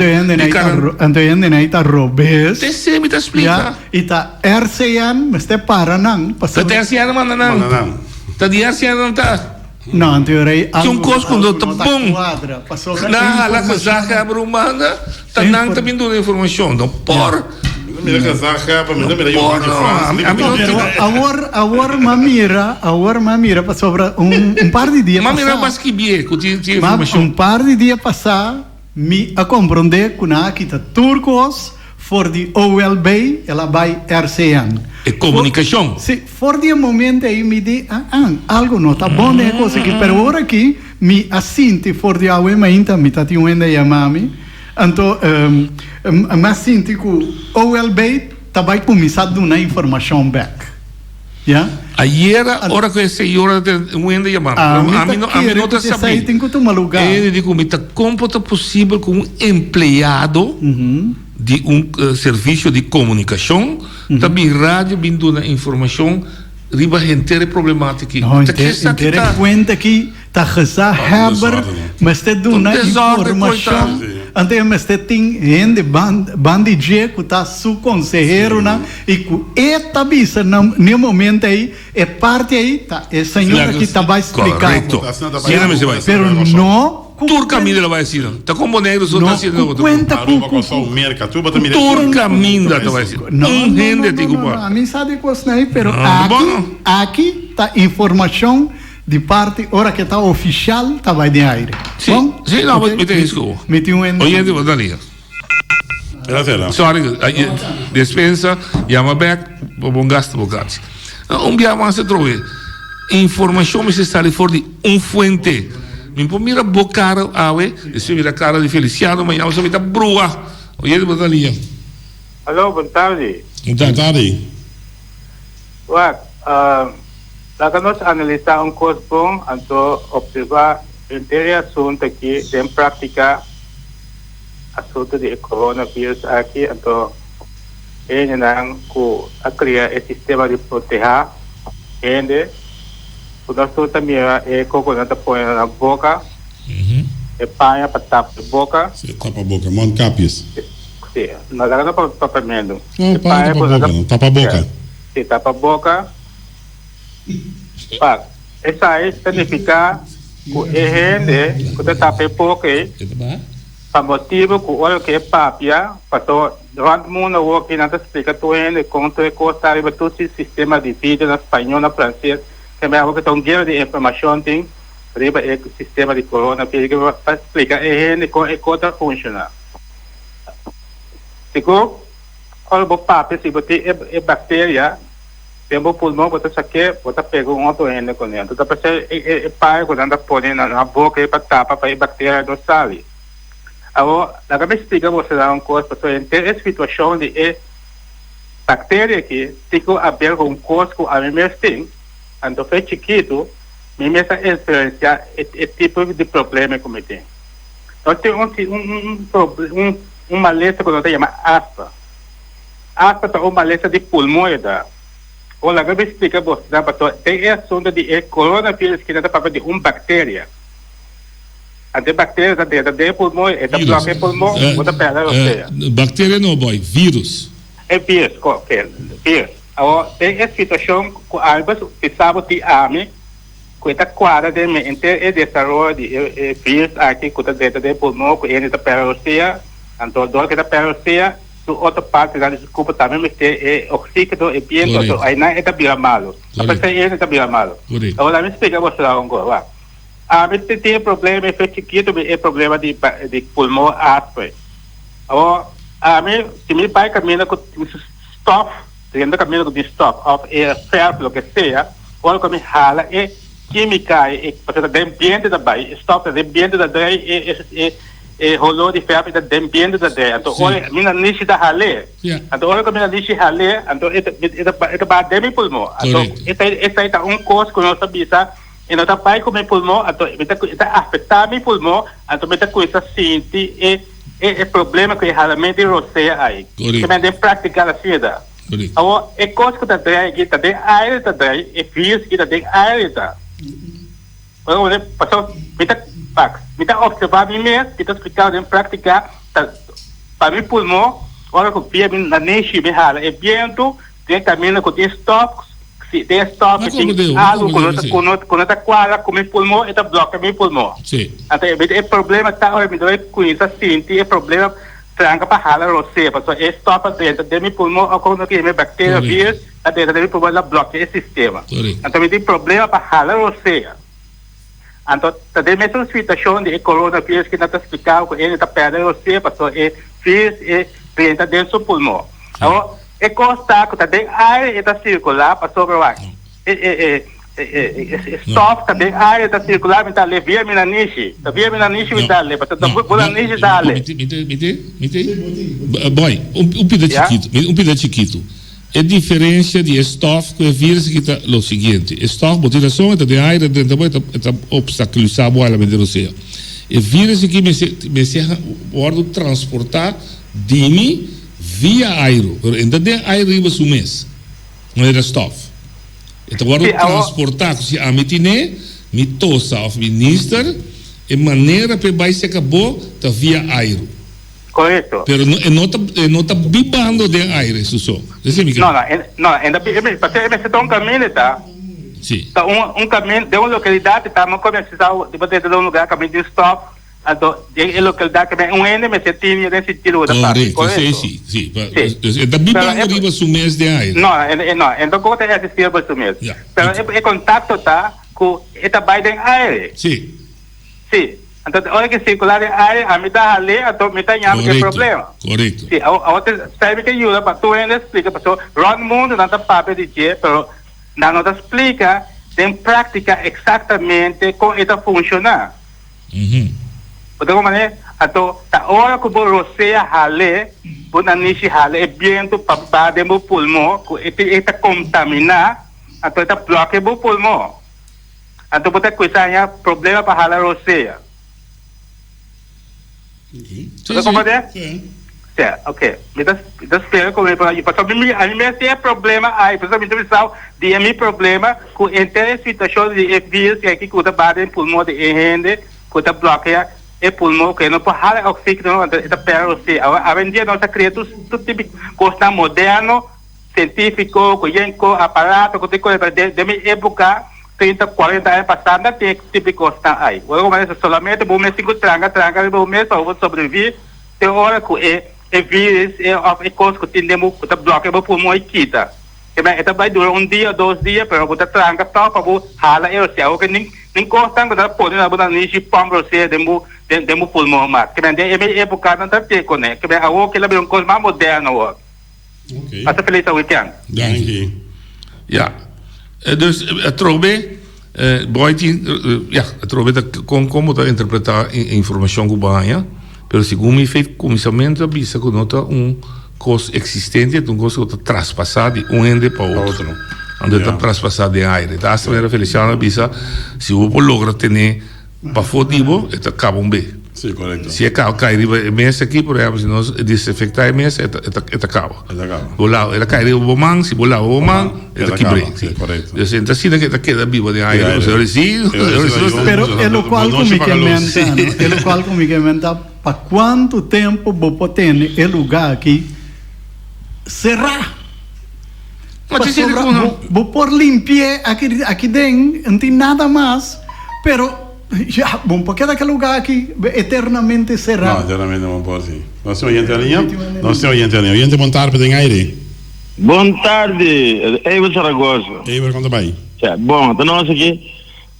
Antônio Neita Robes. Você me explica. E tá RCN, mas te para não. Tá RCN manda não. Tá de RCN não tá. Não, anteriormente. Tinha coisa quando tá bom. Na lá que já abre uma tá não tá vindo informação, não por. Mira que já para mim agora mamira para sobre par de dias. Mamira mais que bem, que tinha informação. Par de dias passar, me a compreender que na aqui tá turcos for the OLB, ela vai RCN. E comunicação. Sim, for the momento aí me diz, algo não tá bom né coisa que, pero agora aqui me assinti for the OLB ainda me tá tendo ainda chamami, então mas assinti que OLB tá vai começar a dar informação back. Ya. Ayer, hora que esse hora de Wendy llamando. A mí no te sabia. Tem que tomar lugar. Ele digo, como é possível que um empregado de serviço de comunicação também rádio vindo na informação riba gente problemática. Não, inteira conta que tá rezar Heber, mas te do na informação. Ante mas te tem gente bandije que tá su conselheiro na e que eta bisa no momento aí é parte aí tá é senhora que tá vai explicar. Correto. Pero no Turca minda vai assim. Tá com boneiro só tá assim. Conta com só o merca, tu bota Turca minda tá vai assim. Não, gente digo ba. A mim sabe coisa aí, pero aqui tá informação de parte, hora que está oficial, está vai de aire. Sim, bom? Sim, não, okay. Me tem isso. Me tem Oyente, vou dar linha. Sorry, dispensa, chama back, vou gastar bocado. Dia mais se trouxe. Informação necessária for de fuente. Me mira bocara, isso mira cara de Feliciano, mas não se mira brua. Oyente, vou dar linha. Alô, boa tarde. Boa tarde. Laga nós analisar corpo, então observar inteiro assunto aqui, em prática assunto de coronavírus aqui, então ele não a criar esse sistema de proteger, ele o nosso também é coconut põe na boca, é panha para tapar a boca, tapa a boca, mão capis. Sim, não dá para tapamento. Tapa a boca. Sim, tapa a boca. Essa aí significa que o gente que está pouco para motivo que olha que é papia para durante o mundo o que não explica tu gente contra o costa riba todo esse sistema de vídeo na espanhol na francês que é algo que tão guia de informação tem riba é o sistema de corona que vai explicar é gente como é contra funciona segundo olha o papia se botar é bactéria tempo pulmão você saque você pega outro ende com ele então você é pai quando anda põe na boca para tapar para a bactéria não sai agora lá me explica você lá coisa para ter essa situação de bactéria que fica aberto com cosco a mim mesmo tem então foi chiquito me mesmo experiência esse tipo de problema que me tem então tem uma lesão que nós chama aspa é uma lesão de pulmão olha, eu vou explicar você, tem assunto de coronavírus que não é para de bactéria. A bactéria está dentro do pulmão, está bloqueando o pulmão, outra pedra, ou seja. Bactéria não, boy, vírus. É vírus, vírus. Agora, tem essa situação que ambas precisam de arme, que está quadra de mente e desenvolve de vírus aqui que está dentro do pulmão, que ele está perocea, então, dor que está perocea, outra parte da desculpa também é oxígeno e viento aí não é bem malo a pessoa é bem malo agora me explica você lá agora a mim tem problema é chiquito é problema de pulmão aspa agora a mim se me pai caminha com stop tendo caminho com stop of air ferro o que seja ou como hala é química é para o ambiente da bai stop o ambiente da é rolou de ferro da dentro da dentro então olha mina niche da hale então olha como mina niche hale então это bademi pulmão então essa é um coisa que nós sabemos e nós vai comer pulmão então está afetar meu pulmão então me coisa sente é problema que realmente roceia aí que me tem praticar assim da agora é coisa que está de aire está de é vírus que está de aire está olha passou me está observando mesmo, me está explicando em prática, para mim pulmão, olha que o pia na niche me rala, é viento, tem caminho com tem stop, tem algo quando está quadra com meu pulmão, está bloqueando meu pulmão. Sim. Então, é problema tá, olha, me dói com isso assim, é problema tranca para rala você, porque é stop dentro de meu pulmão, ou quando que minha bactéria vírus, dentro de meu pulmão, ela bloqueia esse sistema. Então, me tem problema para rala você. Então, tem mesmo situação de coronavírus que não está explicado que ele está perdendo você, porque é vírus e entra dentro do pulmão. Então, é constante que tem ar e está circular para sobre o ar. Stop também ar está circular, então levia minha niche, levia minha niche me dá, porque a niche dá. Boy, um pedaço chiquito. A diferença de estof com o vírus que está o seguinte: estof, botiração, é de aire dentro da é obstaculizar a boa de você. O vírus que me se pode transportar dimi via aire, ainda de aire riba o mês, não é estof. Então pode transportar se a mitine, mitosa ou minister, e maneira para vai se acabou tá via aire. Correto. Pero não está bibando de aire, isso só. Não, ainda porque se um caminho, tá? Sim. Tá um caminho de uma localidade, tá? Mas começa de bater de um lugar, caminho de stop, de localidade que vem Ende, mas se tinha nesse tiro da parte. Correto, sim. Está bibando riba o mês de aire. Não, então como tem esse riba o mês? Pero é contato, tá? Com esta Biden aire. Sim. Então, olha que circular em área, a mitad ali, a mitad não tem problema. Correto. Sim, a outra sabe que ajuda para tu ainda explica, para Ron Mundo não está papel de que, mas não te explica, tem prática exatamente como isso funciona. Então, como é? Então, a hora que você rale, você nishi rale, é vento para dentro do pulmão, que contaminar, então isso bloqueia o pulmão. Então, você coisa problema para ralar você. Você compreende? Sim. Ok. Então espera comigo para aí. Porque a mim tem problema aí, porque me divisão de mim problema com interesse situação de vírus que aqui que o bate pulmão de gente, que tá bloqueia o pulmão que não pode ralar oxígeno, está perto você. A dia nós criamos tudo tipo coisa moderno, científico, com aparato, com coisa de minha época 30, 40 anos passados, tem esse tipo de coisa aí. Como é solamente o mês 5 tranca, o mês para sobreviver, tem hora que é vírus, é coisa que tem demo, que bloqueia o pulmão e quita. Então vai durar um dia, 2 dias, para você tranca, para você ralar, eu sei, que nem costa, que você pode na niche, pão você demo pulmão, mas que é minha época, não está ter né? Que é algo que é uma coisa mais moderna, Ok. Até feliz ao weekend. Thank you. Ja. Dus trobe, trobe como tá interpretar informação cubana, pero segundo me fez comissamento bisa que nota coisa existente, coisa que está traspassado de ende para outro. Onde está traspassado de aire. Da esta maneira Feliciano bisa, se o logra ter para fotivo, está acaba bem. Sim, correto. Se é cai riba mesa aqui, por exemplo, se nós desinfectar a mesa, é acaba. Bolau, ela cai riba o bomang, se bolau o bomang, é quebre. Sim, correto. Então, assim que queda viva de aire, Pero é o qual comicamente para quanto tempo você tem o lugar aqui cerrar? Vou por limpar aqui dentro, não tem nada mais, pero já, bom, porque daquele lugar aqui eternamente cerrado. Não, eternamente não pode sim. Nós temos gente ali, Oyente, boa tarde, tem aire. Boa tarde, Evo Saragossa. Evo, conta bem. Bom, então nós aqui,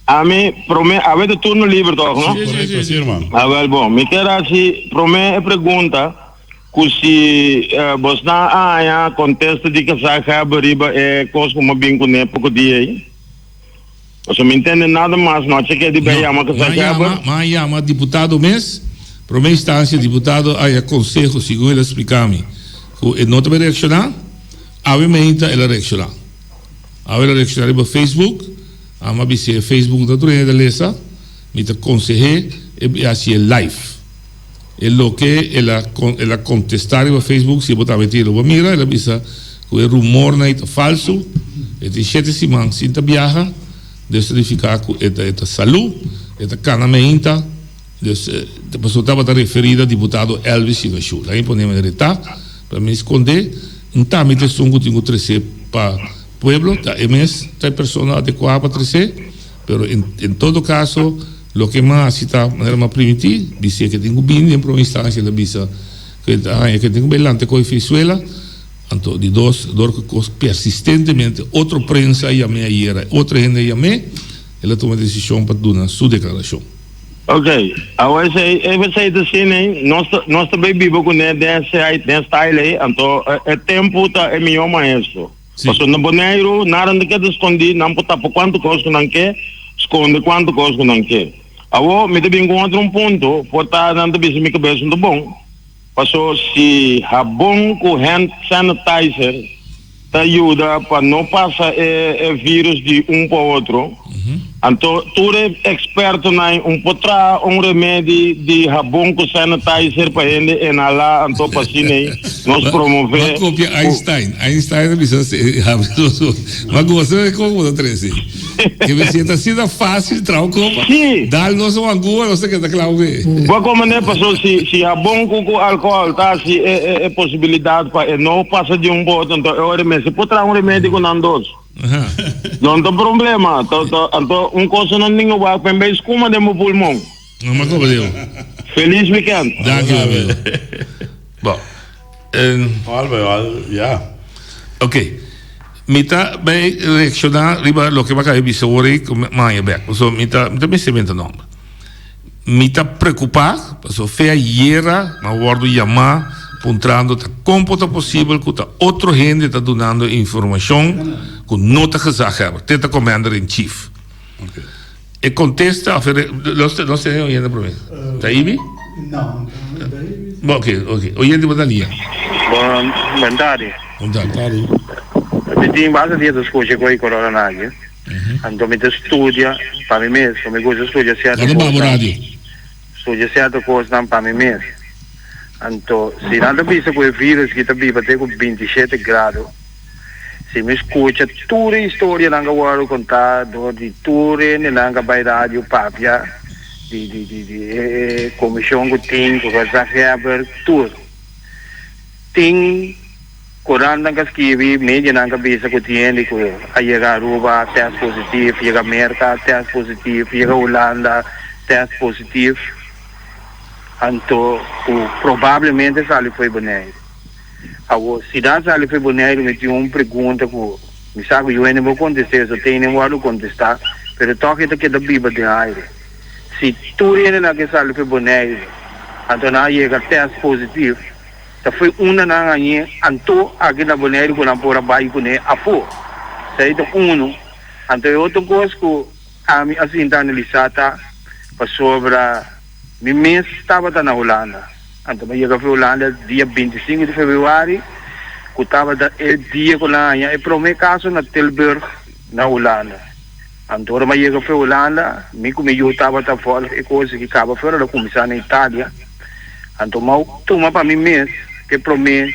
a mim, promete, a ver turno livre, não? Correto, sim, irmão. Bom, me quero assim, promete pergunta, que se você não contesta de que essa riba é coisa como bem com época dia aí. Você não entende nada mais, não sei que é de Bahia, que mas chama deputado mês, para uma instância, deputado aí aconselho, segundo ele explicar-me, que não vai reaccionar, obviamente ele reaccionar. Ele reaccionar para Facebook, ama bise Facebook da turma da lesa, me te aconselhei e assim live. Lo que ela contestar para Facebook, se botar meter o mira, ela bisa que o rumor não é falso, e de 7 semanas, sinta viaja, de certificar que esta saúde, esta canamenta, a pessoa estava referida ao deputado Elvis Silva. Aí podemos diretar para me esconder, então me testungo tenho 13 para pueblo, é tem pessoa adequada para 13, pero em todo caso, o que mais está de maneira mais primitiva, diz que tenho bem para uma instância da bisa que tenho bem lante com a Venezuela. Então, de dois persistentemente, outra prensa chamei aí, outra gente chamei, ela toma a decisão para dar sua declaração. Ok, agora você assim, nós também vivemos com dessa aí, então é tempo é melhor mais isso. Porque no boneiro, nada de que esconder, não pode por quanto custa não quer, esconde quanto custa não quer. Agora, me deve encontrar ponto, por estar dando bicho me cabeça do bom. Passou se bom com hand sanitizer, te ayuda para no pasar el virus de un para otro. Entonces, tú eres experto en un potra, un remedio de jabón con sanitizer para gente en ala, entonces para cine nos promover. Uma copia Einstein. Einstein precisa ser rápido. Mas gosta de como da 13. Que me sienta assim da fácil, trau como. Sim. Dá-nos uma agua, não sei o que tá claro. Vai como né, pessoal, se jabón com álcool, tá, se é possibilidade para não passar de um para outro, então é o remédio. Se potra um remédio com nandos. Não tem problema. Então, coisa não ninguém vai para escuma de meu pulmão. Não, mas como deu? Feliz weekend. Dankjewel. Bom. Ja. Ok. Mita bij reaccionar riba lo que va a caer bisori con maya back. So mita me se venta no. Mita preocupar, so fea hiera, ma guardo llamar puntrando ta comporta possível que ta outro gente tá donando informação que não tá gezag tenta commander in chief. Okay. E contesta não sei oyendo para mim. Tá aí? Não. Bom, ok. Oyendo para ali. Bom tarde. Bom tarde. Tem base de das coisas com o coronavírus. Então me estudia para mim mesmo, me gosto estudia certo. Estudia certo coisa para mim mesmo. Então, se nada pensa com o vírus que está vivo até com 27 graus, se me escuta toda a história que eu contar, de tudo que vai rádio papia, de comissão que tem, que vai saber tudo. Tem Quran que escreve, mídia que pensa que tem, que chega a Aruba, teste positivo, chega a América, teste positivo, chega a Holanda, teste positivo. Então, provavelmente Sali foi boneiro. Se dá Sali foi boneiro, me tinha uma pergunta que me sabe eu não vou contestar, só tenho nem vou contestar, mas toque que da Bíblia de aire. Se tu ainda que Sali foi boneiro, então não chega teste positivo, então foi uma na ganha, então aqui na boneiro com a pora baixo com a fo. Sai do então outra coisa que a mim assim está analisada para sobre meu mês estava na Holanda. Então, eu cheguei para a Holanda dia 25 de fevereiro, que estava o dia com a e para o meu caso na Tilburg, na Holanda. Então, eu cheguei para a Holanda, eu estava fora, e coisa que acaba fora da comissão na Itália. Então, eu tomei para mim mês, que para mim,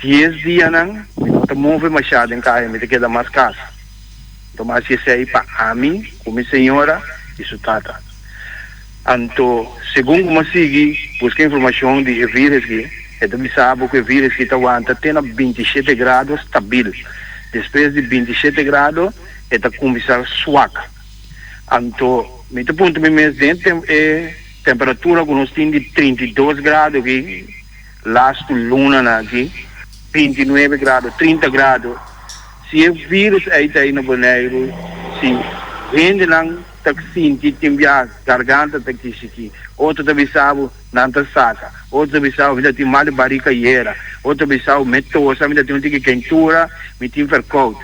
10 dias, eu não move machado em casa, eu quero mais casa. Então, eu sei para mim, como senhora, isso está. Então, segundo como segui, busquei informação de vírus que também sabe que o vírus que está aguenta tem 27 graus estável. Depois de 27 graus, está começar a suar. Então, me ponto mesmo dentro temperatura que nós temos de 32 graus aqui, last luna aqui, 29 graus, 30 graus. Se o vírus está aí no boneiro, se vende não que tem a garganta que aqui, outro também sabe não saca, outro também sabe ainda tem mal de barriga outro também sabe metosa, ainda tem que quentura, me tem vercout.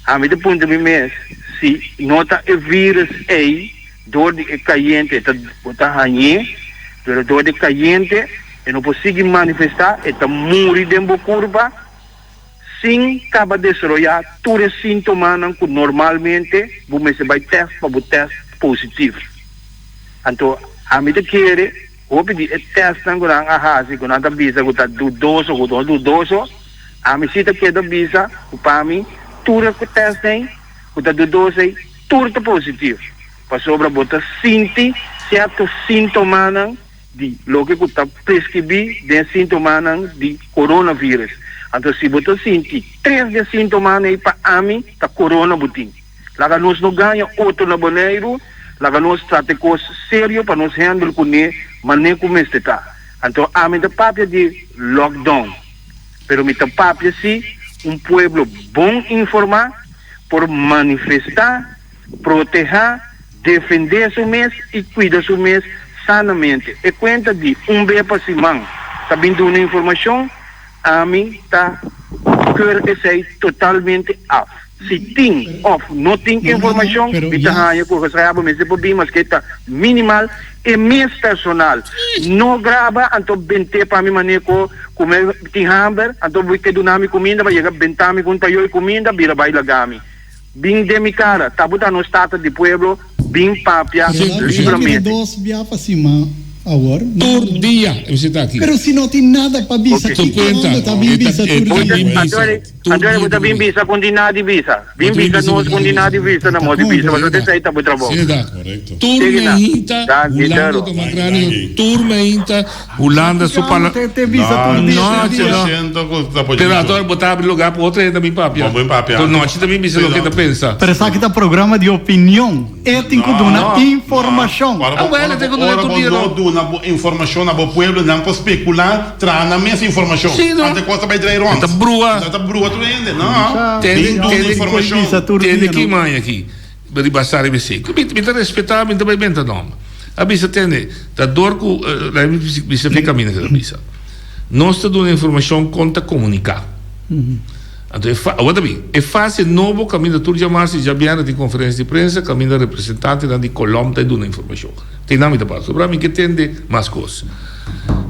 A mim de ponto de mês, se nota o vírus aí, dor de caliente, tá ranhe, dor de caliente, e não consegue manifestar, está morre dentro da curva. Sim, acaba de desarrollar todos os sintomas que normalmente você vai testar para o teste positivo. Então, a mim quer o pedir teste que não há que não há visa que está dudoso ou não dudoso, a mim se quer da visa, para mim, tudo que testem, que está dudoso, tudo está positivo. Para sobre você sentir certos sintomas de lo que está prescrever de sintomas de coronavírus. Então, se você sentir 3 de sintomas aí para mim, está corona butim. Lá nós não ganha outro na boneiro, lá nós trata coisa sério para nós handle com ele, mas nem como está. Então, a mim da papia de lockdown. Pero me da papia se pueblo bom informar, por manifestar, proteger, defender seu mês e cuidar seu mês sanamente. E conta de vez para semana, está vindo uma informação, a mim está totalmente off. se tem of não tem informação, kita hanya ko kasayabo mas problemas que está minimal e mês personal. Não grava, então bente para mim maneco comer tihamber, então vou ter dunami comida, vai chegar bentami com tayo comida, bira vai lagami. Bing de mi cara, tabuta no estado de pueblo, bing papia, livremente. Dos via para cima. Agora, Por dia você está aqui. pero se não tem nada para visa, Tu conta. tá bem visa tudo. Agora você bem visa condinar de visa. Bem visa não condinar de visa, não pode visa, mas você sai tabu trabalho. Correcto. Turma inta, Holanda tomagrani, turma inta, Holanda supala. Tem visa tudo No, pero agora botar abrir lugar para outra também papia. Bom papia. Então nós também bisa o que tá pensa. Pero sabe que tá programa de opinião, ético de uma informação. Na informação na bo pueblo não pode especular tra na mesma informação. Até costa vai trair onde. Tá brua. Tá brua tu ainda, não. Tem informação. Tem aqui mãe aqui. Bari basar e besi. Me tá respeitar, me tá bem bem tá nome. A bisa tem tá dor com lá bisa fica caminho que bisa. Nós tá dando informação conta comunicar. Então é fácil novo caminho tur chamar-se já vieram de conferência de imprensa, caminho representante da de Colômbia dando informação. Tem nome da parte. Para mim que tende mais coisas.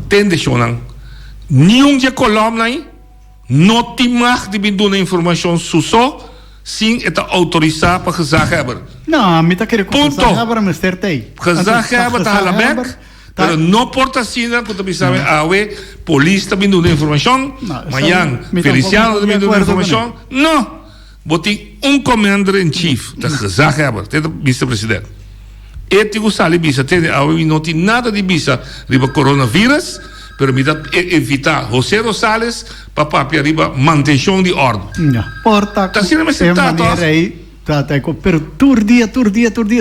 Tende chonan. Nenhum de Colômbia não tem mais de dando informação só sem estar autorizado para gezagheber. Não, me tá querendo gezagheber, mas tem. Gezagheber tá halabek. Pero não porta sina que também sabe polícia também dando informação, amanhã Feliciano também dando informação. Não, boti commander in chief, da gezagheber, tem vice-presidente. Ético sali bisa tem não tem nada de bisa riba coronavírus, pero me dá evitar José Rosales para papia riba manutenção de ordem. Não, porta. Tá sendo mais sentado. Pero tur dia,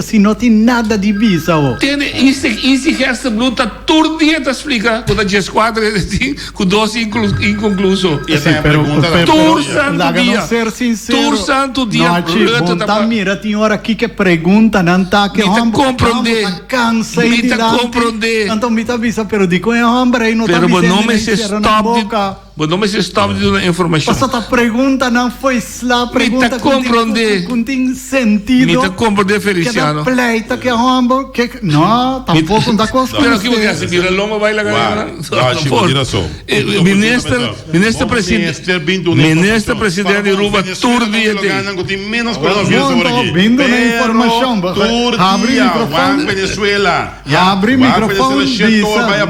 se não tem nada de visa. Tem esse resto luta tur dia te explica, com a G4 com 12 inconcluso. Essa é a pergunta da tur santo dia. Ser sincero. Tur santo dia. Não, mira, tem hora aqui que pergunta, não tá que me compreender. Cansei me de compreender. Então me avisa, pero digo é homem, não tá dizendo. Pero não me se stop. Não me se stop de dar informação. Passa a pergunta não foi lá, pergunta com tem sentido. Me compreender, Feliciano. Que pleita que homem, que não, tampouco não dá coisa. Pero que você se vira loma vai lá ganhar. Ministro presidente Ruba tur dia tem menos coronavírus por aqui. Vindo na informação, abre microfone. Venezuela. Abre microfone.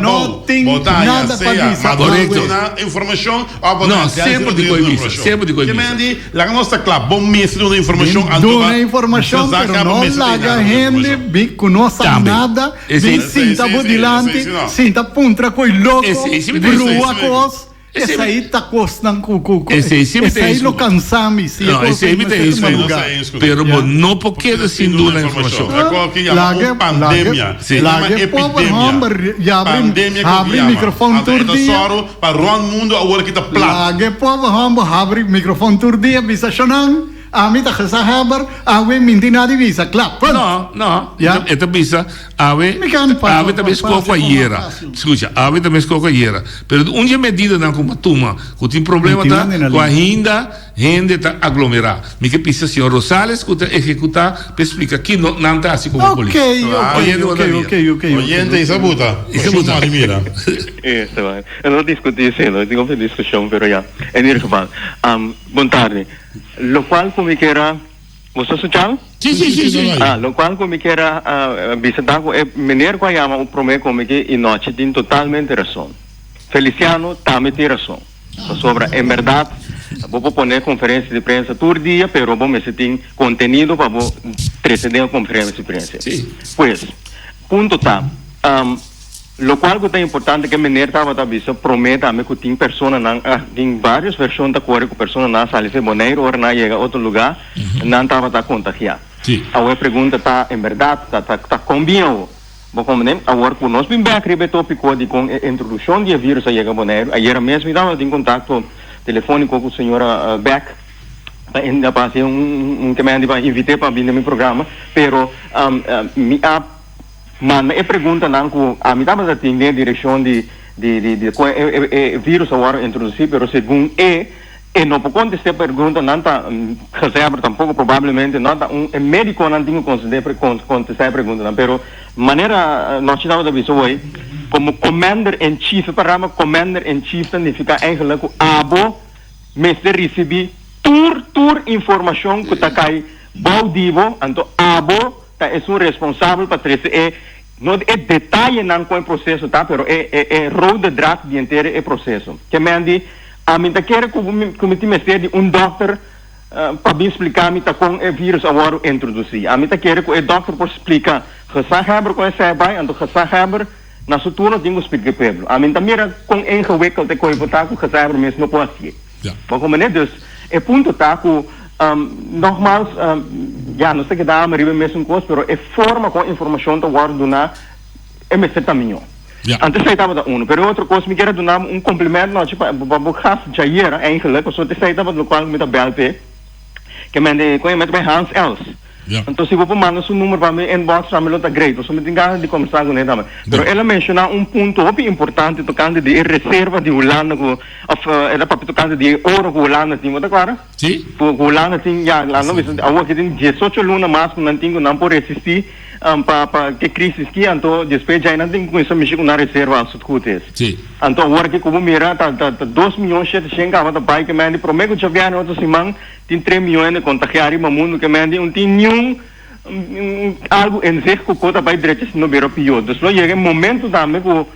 Não tem nada para dizer. Correto. Informação. Não, sempre de coisa. Sempre de coisa. Que mendi, lá mostra claro, bom mês de informação. Dona informação, pero não larga gente, bem que não sabe nada, bem sinta bodilante, sinta puntra coi louco, brua cos. Esse aí tá custando cucu. Esse aí não cansame. Não, esse aí me tem isso. Pero não porque assim dona informação. Laga pandemia. Laga epidemia. Abre microfone todo dia. Para o mundo agora que tá plano. Laga povo abre microfone todo dia, bisa chonang. A mim tá gezagheber, a we mintina de visa, claro. Não. Esta visa, a we também escolhe com a hiera. Escuta, a we também escolhe com a hiera. Pero onde medida não como tuma, que tem problema tá com a gente tá aglomerar. Me que precisa senhor Rosales que tá executar, para explicar que não tá assim como polícia. Ok. Oyente, isso buta. Mira. Isso, vai. Eu não discuti isso, não tenho uma discussão, pero já. Em ieder geval, boa tarde. Lo cual como que era, você escuchava? Sim. Lo cual como que era, visitar com meneer com a chama o promete como que e noite tem totalmente razão. Feliciano também tem razão. Sobre, em verdade, vou poner conferência de imprensa todo dia, pero vou me tem conteúdo para vou preceder a conferência de imprensa. Pois, ponto tá. Lo cual que é importante que meneer estava avisa prometa me que tem pessoas tem várias versões da cor que pessoas na sala se boneiro ou na chega a outro lugar não estava tá contagiado. A pergunta tá em verdade tá combinado. Bom como nem agora com nós bem bem tópico de com introdução de vírus a chega boneiro. Ayer mesmo estava em contato telefônico com a senhora Beck. Ainda passei que me invitei para vir no meu programa, pero mas a pergunta não que a mim estava a ter direção de vírus agora introduzir, pero segundo E não pode contestar a pergunta, não está, recebe tampouco, provavelmente, não está, médico não tem que contestar a pergunta, não, pero maneira, nós estamos da visão aí, como Commander-in-Chief, para Commander-in-Chief significa eigenlijk abo, mas receber tour informação que está cai baudivo, então abo, tá, é um responsável para trazer, não é detalhe não com o processo, tá, pero é roda drag de inteiro é processo. Que me andi, a mim tá quer que o doctor para me explicar me tá com o vírus agora introduzir. A mim tá quer que o doctor por explicar, gesaghebber com esse vai, então gesaghebber na sua turno tem que explicar para a mim tá mira com ingewikkeld de coisa tá com gesaghebber mesmo não pode ser. Maar como né dus, é ponto tá com nogmaals, ja, não sei que dá, mas mesmo coisa, pero é forma com informação da agora do na é me certa minho. Antes zei dat we dat uno, pero outra coisa, me quero dar complemento, não, tipo, babukhaas jair, eigenlijk, so te zei dat we lokaal met de BLP, que me kon je met bij Hans Els. Então, se vou mandar seu número para mim, inbox, para mim, está great. Então, me tem ganas de conversar com ele também. Pero ela menciona ponto muito importante, tocando de reserva de Holanda, ela para tocando de ouro que Holanda tem, tá claro? Sim. Holanda tem, já, lá não, agora que tem 18 lunas mais, não pode resistir, para que crise que, então, depois já não tem que começar a mexer com a reserva, as coisas. Sim. Então, agora que como mira, tá 2 milhões de gente que vai pai que me prometo já vier outra semana, tem 3 milhões de contagiados no mundo que me não tem nenhum algo em zich que conta vai direito no beiro pior. Então, chega um momento também que o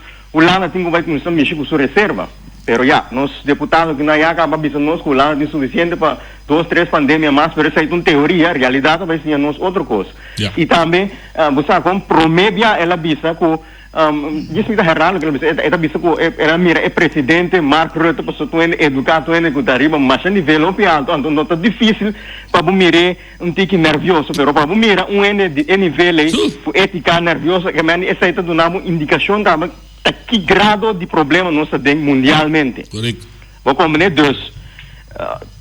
Lana tem que vai começar a mexer com sua reserva. Pero já, nós deputados que não é acaba avisando nós que o Lana tem suficiente para 2, 3 pandemias mais, pero isso é uma teoria, a realidade vai ser nós outra coisa. E também, você como promédia ela avisa que isso é errado, ela avisa que ela mira é presidente Mark Rutte para ser educado em que arriba mas a nível alto, então não é difícil para mirar tique nervioso, pero para mirar nível ética nerviosa que me aceita dar uma indicação da que grado de problema nós temos mundialmente. Correto. Vou combinar dois.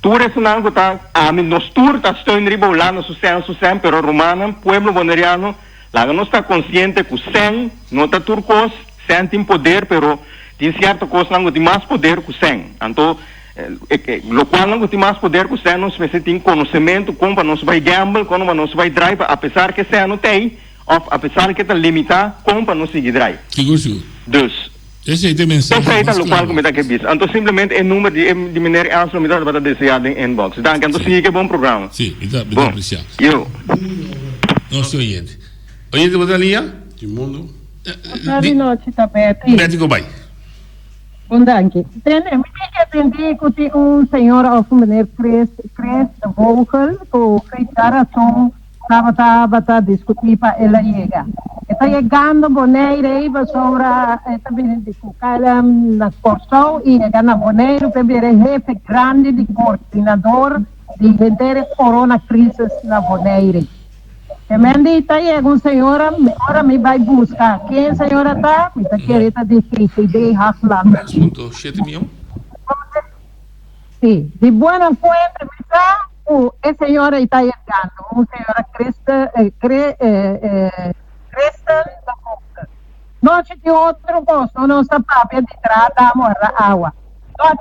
Tour é não que tá, nós tour está estando riba lá no sucesso, pero romano, pueblo boneriano, lá nós está consciente que o sen não está turcos, sen tem poder, pero tem certa coisa não tem mais poder que o sen. Então, lo qual não tem mais poder que o sen, nós tem conhecimento como nós vai gamble, como nós vai drive, apesar que sen não tem, apesar que está limitado, como para nós seguir drive. Seguro. Dus, esse aí tem mensagem. Esse aí está o qual que me dá que bis. Então, simplesmente, o número de minério é me dá para desejar em inbox. Então, siga que bom programa. Sim, muito apreciado. Eu. Nosso oyente. Oyente, você linha? Que mundo? Boa noite, Tapete. Médico, vai. Bom, danke. Me tem que atender que senhor of meneer Chris Vogel, que geração estava discutir para ela chegar. Está chegando Bonaire aí sobre esta discussão na Corsão e chega na Bonaire para ver o jefe grande de coordenador de entender corona crise na Bonaire. E me está chegando senhora, agora me vai buscar. Quem a senhora está? Me está querendo difícil de Haslam. 7 milhões? Sim, de boa fuente me está. A senhora está chegando, uma senhora Kristen da Costa. Nós temos outro posto, nossa própria de trata a água. Nós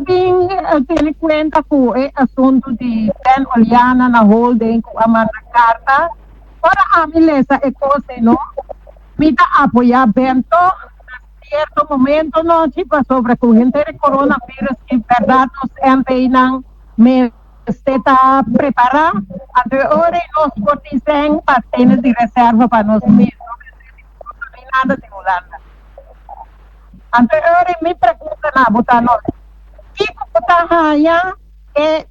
temos ter conta com o assunto de Ben Oliana na holding com a Amanda Carta. Para a milesa é coisa, não? Me dá apoiar Bento, em certo momento, nós temos sobre a corrente de coronavírus, que verdade nós empenhamos está preparado, agora nós cotizamos para ter de reserva para nós mesmos, não tem nada de Holanda. Agora me pergunta na botar nós, que botar raia é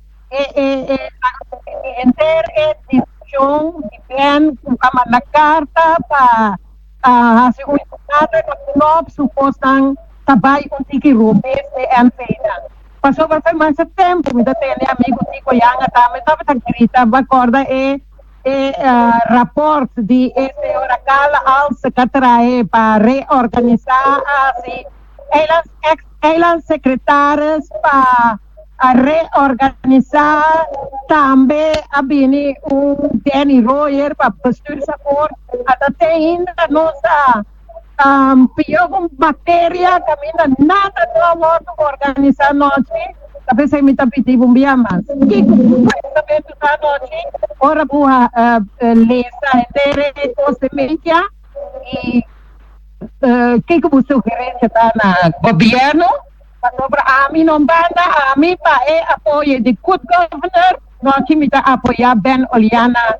ter discussão de bem com a carta para a segurança que nós supostam trabalhar com que roubes de empresa. Passou para mais tempo, me dá amigo Tico Yanga também estava escrita, acorda rapport de senhora Carla ao secretário para reorganizar assim, elas secretárias para reorganizar também a Bini Danny Royer para bestuursakkoord, até ainda nossa pior com bactéria que ainda nada não pode organizar nós Tapi saya minta piti bumbiamas. Sabi ito sa noche, ora buha lesa entere cose media e que sugerencia na governo sobre ami non banda ami pa apoio de good governor nós imita apoiar Ben Oliana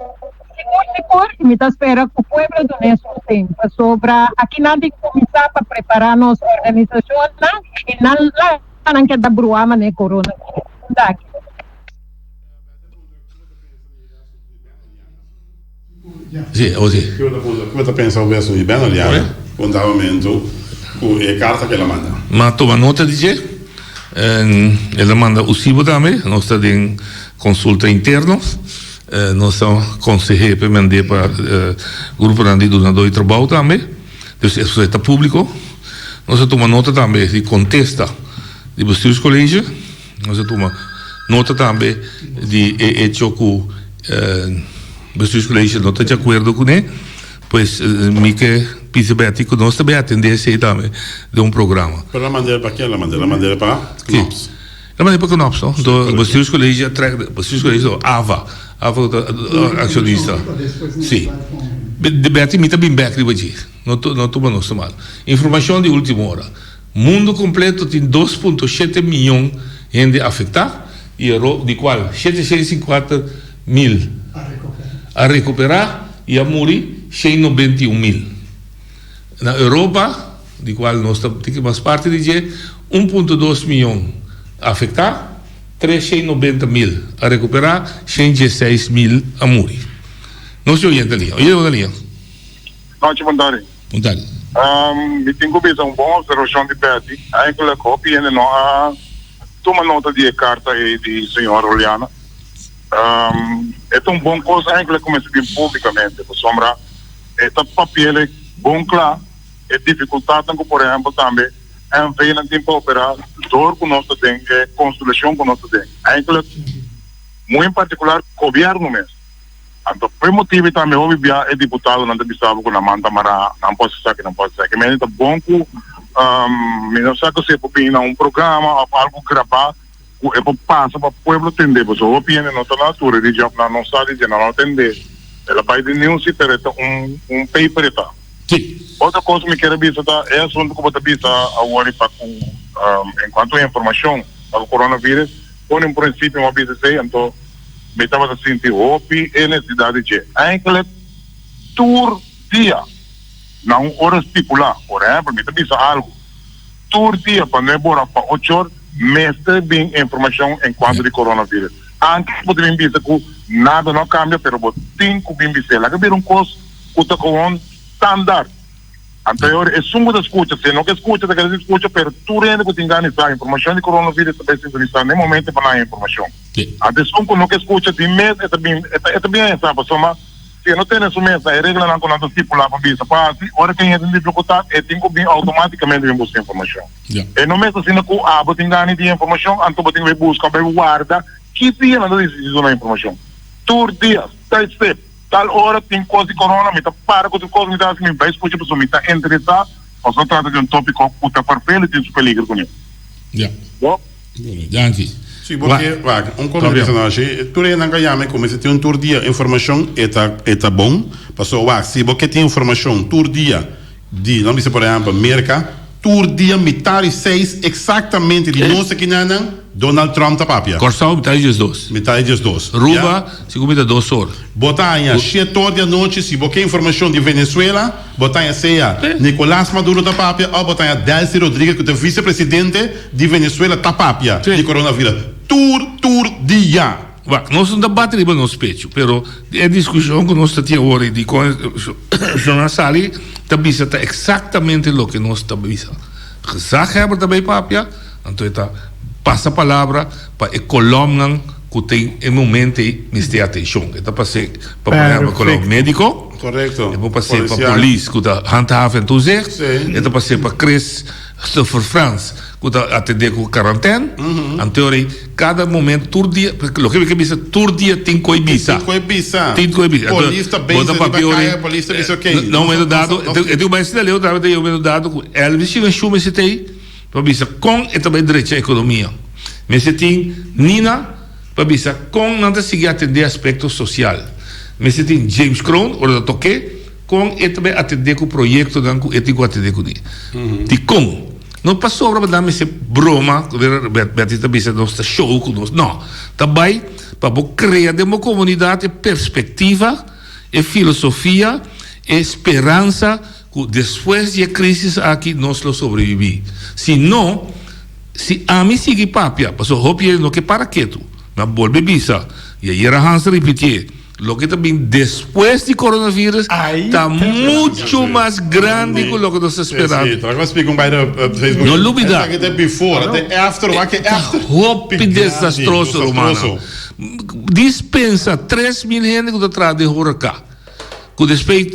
seguro imita espera que o pueblo done seu tempo sobre aqui nada começar para preparar nossa organização e não que da bruama né corona daqui. Sì, così. Come pensa verso di Ben Oliana? Condamento e carta che la manda. Ma toma nota di che? Ela manda o SIBO também, nós estamos em consulta interna, nós somos conselheiros para mandar para o grupo de donador e trabalho também, então isso está público. Nós tomamos nota também de contesta de bestuurscollege, nós tomamos nota também de hecho que bestuurscollege não está de acordo com ele, pois Mike Pisabeti que nós também atendemos também de programa. Para mandar para quem? La mandar para CNOPS. La mandar para CNOPS, não? Do bestuurscollege do AVA acionista. Sim. De Betty me também back de hoje. Não toma nosso mal. Informação de última hora. Mundo completo tem 2,7 milhões de gente afetada e de qual 754 mil a recuperar e a morrer 691 mil. Na Europa, de qual nós temos parte de 1,2 milhões afetados, 390 mil a recuperar, 116 mil a morrer. Não se orienta ali. Olha ali. Noite, Montari. Me tenho que uma boa observação de Betty. Ainda copia ainda não toma nota de carta de senhora Oliana. É tão bom coisa ainda começa bem publicamente, por sombra. Esta papel é bom claro. É dificuldade por exemplo também. É feio não tem para operar dor que nós temos, construção que nós temos. Ainda muito em particular governo mesmo. Então, por motivo também houve é deputado não tem sabe que na manta mara não pode ser. Mas é bom que não sei que você pode ir um programa algo gravar é para passar para o povo entender. Porque a opinião não está na altura de job não sabe de não entender. Ela vai de nenhum se ter um paper tá. Sim. Outra coisa que me quero dizer é assunto que eu vou dizer agora para enquanto a informação para o coronavírus, quando em princípio uma vez então me estava a sentir OPI e necessidade de ainda tour dia não hora estipular, por exemplo, me está algo tour dia para não embora para 8 horas, mestre bem informação enquanto de coronavírus. Antes poderia dizer que nada não cambia, pero tem que bem dizer, lá que vir custo que está com standard. Anterior é sumo da escuta, se não que escuta, da que escuta, pero tu rende que tem ganho essa informação de coronavírus também se sintonizar nem momento para a informação. A decisão que não que escuta de mês é também essa pessoa, se não tem essa mesa, é regra não quando tipo lá para bisa, para hora que tem dificuldade, é tem que vir automaticamente vir buscar informação. E no mês assim que a tem ganho de informação, então tem que buscar, vai guarda, que dia não decide na informação. Tour dias, step. Tal hora tem coisa de corona, me tá para com coisa me dá assim, vai escutar pessoa me tá interessado, ou só trata de tópico que tá perfeito e tem peligro com ele. Bom? Danke. Sim, porque comentário tu não ganha como se tem um tour dia informação é bom, passou se você tem informação tour dia de não diz por exemplo América tour dia metade 6 exatamente de nossa que não Donald Trump tá papia. Corsal metade de 2. Metade de 2. Ruba, se comida 2 horas. Botanha, 7 horas da noite, se você informação de Venezuela, botanha seja Nicolás Maduro da papia, ou botanha Delcy Rodrigues, que é vice-presidente de Venezuela, tá papia de coronavírus. Tour dia. Nós não debatemos no nosso peito, pero é discussão que nós temos hoje de na sala, também está exatamente o que nós estamos. Gezag hebben também papia, então está passa a palavra para a coluna que tem em momento me ter atenção. Então passei para o médico, correto. Então passei para a polícia que está handhaven toezicht. Então passei para Chris Stoffer Frans que está atender com quarentena. Em teoria, cada momento, todo dia, porque o que diz todo dia tem coibisa. Tem coibisa. Polícia bem, polícia diz ok. Não me dado, eu tenho mais de outra vez eu me dado Elvis se chuva se tem. Com e também direito à economia. Mas se tem Nina, para bisa, com não seguir atender aspecto social. Mas se tem James Crown, ou da toque, com e também atender com o projeto, com ético atender com ele. De com. Não passou para dar esse broma, betita bisa nossa show com nós. Não. Também para criar uma comunidade perspectiva, e filosofia, e esperança, que depois da crise aqui nós lo sobrevivi. Se não, se a mim sigue papia, passou roupa no que para quieto, na bolsa bisa, e aí era Hans repetir. Lo que também depois de coronavírus está muito mais grande do que o que nós esperávamos. Sim, agora explica um bairro Facebook. Não dúvida. Até before, até after, roupa desastroso, romano. Dispensa 3 mil gente que está atrás de Huracan. Que depois,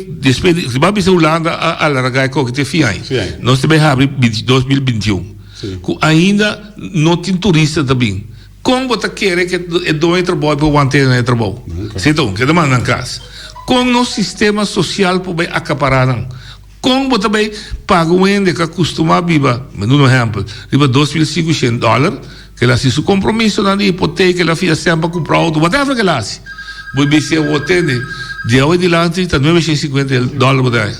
se vai para a Holanda, a largar com que te fiai. Nós também abrimos 2021. Que ainda não tem turista também. Como você quer que é dois trabalho para manter no trabalho? Então, que demanda em casa. Como no sistema social para acaparar? Como você vai pagar um ende que costuma viver, um exemplo, viva $2.500, que ela se compromisso na hipoteca, ela faz sempre para comprar auto, whatever que ela faz. Você se o atende, de hoje adiante, está $950.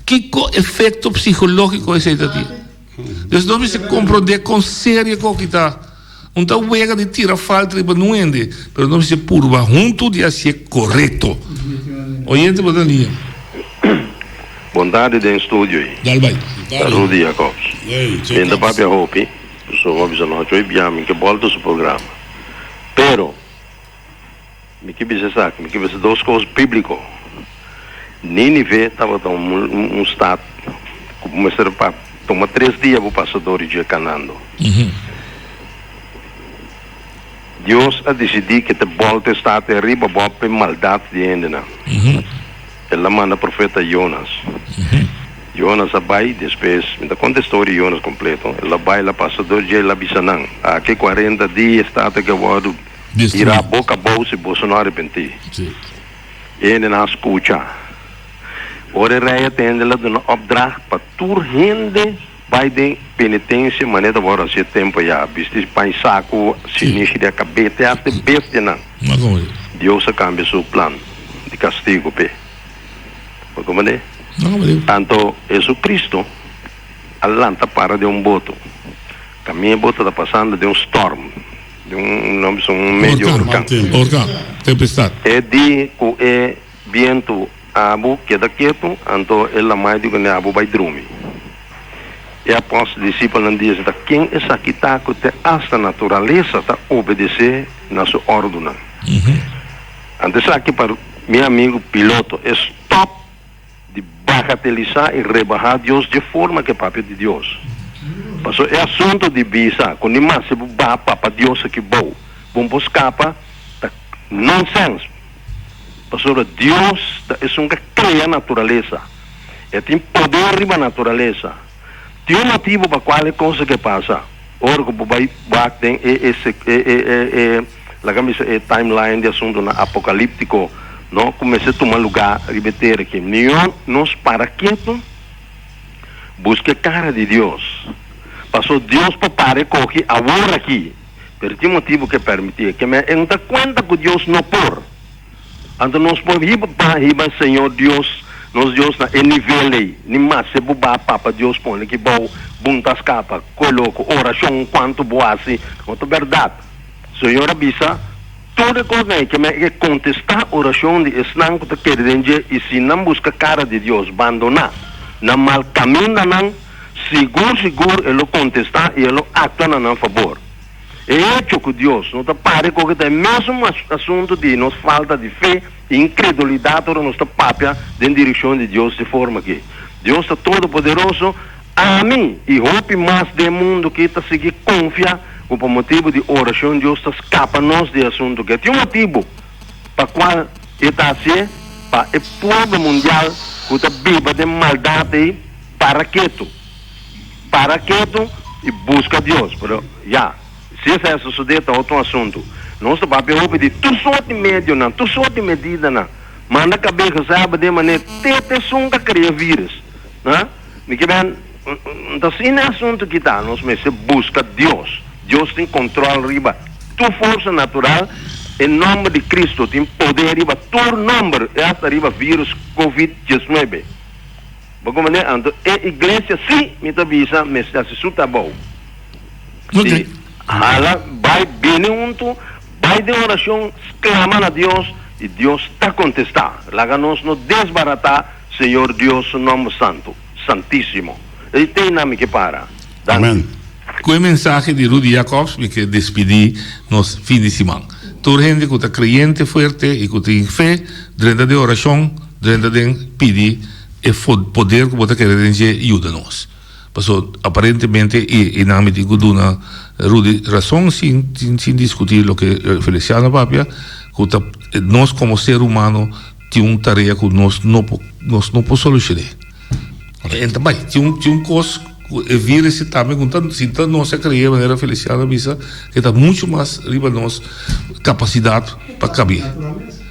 Que efeito psicológico é esse daqui? Então, não se compreender com séria com que está. Então, o ego de tirar falta de não ende, mas não se purva junto de ser correto. Oyente, boa linha. Bondade de estúdio aí. Rudy Jacobs. Ainda para a Hopi, sou avisando que eu biamo que volta o programa. Pero, me que você sabe, me que você duas coisas bíblicas. Nínive estava um estado, começaram para tomar 3 dias para o passador de Canando. Deus a decidido que te volta está arriba para maldade de ainda. Ela manda o profeta Jonas. Jonas vai, depois, me conta a história de Jonas completo. Ela vai lá passador de Labisanang. Aqui 40 dias está que eu irá boca a bolsa e Bolsonaro arrepentir. Ele não escuta. Ora rei tem ela de opdracht para tur gente vai de penitência, maneira agora se tempo já, viste pai saco, sinistro de cabeça até bestia não. Deus a cambia seu plano de castigo pe. Como é? Tanto Jesus Cristo alanta para de boto. Caminho boto está passando de storm, de nome meio huracán. Tempestade. É de que vento abu queda quieto, então ela mais digo ne abu vai dormir. E após os discípulos dizem que quem é que está com esta natureza está obedecer na sua ordem. Antes aqui para meu amigo piloto, stop de bagatelizar e rebaixar Deus de forma que é papel de Deus. Passou é assunto de visa, quando mais se vai para Deus aqui bom, vamos escapar da nonsense. Passou Deus é um que cria a natureza, tem poder riba a natureza. Tem motivo para qual coisa que passa. Ora que vai tem esse timeline de assunto na apocalíptico, não comece a tomar lugar repetir aqui. Nós para quieto busca a cara de Deus. Passou Deus para parar correr agora aqui. Pero tem motivo que permitir que me dá conta que Deus não por. Então nós podemos para Senhor Deus. Nós Deus na nível aí, nem mais se buba papa Deus põe que bom buntas capa, coloco oração quanto boa assim, quanto verdade. Senhor avisa toda coisa que me contestar oração de esnan que quer dizer e se não busca cara de Deus, abandonar, na mal caminho não seguro ele contestar e ele acta na favor. É hecho que Deus não está pare com que é mesmo assunto de nos falta de fé e incredulidade ou nossa papia em direção de Deus de forma que Deus está todo poderoso a mim e roupe mais do mundo que está seguir confia por motivo de oração Deus está escapa nos de assunto que tem motivo para qual está assim para o povo mundial que está viva de maldade para quieto e busca Deus pero já se essa suceder é outro assunto. Nosso papel é pedir tu sorte médio não, tu sorte medida não. Manda cabeça sabe de maneira te sunga cria vírus, né? Me que bem, então se não é assunto que tá, nós me se busca Deus Deus tem controle riba tua força natural em nome de Cristo tem poder riba tu nome esta riba vírus COVID-19 bagaimana então a igreja sim me avisa me está se suta bom se hala vai bem vai de oração clamar a Deus e Deus está contestar laga nos no desbaratar Senhor Deus nome santo santíssimo e tem nome que para amém. Com a mensagem de Rudy Jacobs, que despedi nos fim de semana. Toda gente que está crente forte e que tem fé, dentro de oração, dentro de pedir o poder que você quer ajuda-nos. Porque aparentemente, em nome de Guduna, Rudy, razão sem discutir o que Feliciano Papia, que nós como ser humano temos uma tarefa que nós não podemos solucionar. Então, tinha coisa vírus também então nós criamos de maneira Feliciana visa que está muito mais riba nós capacidade para caber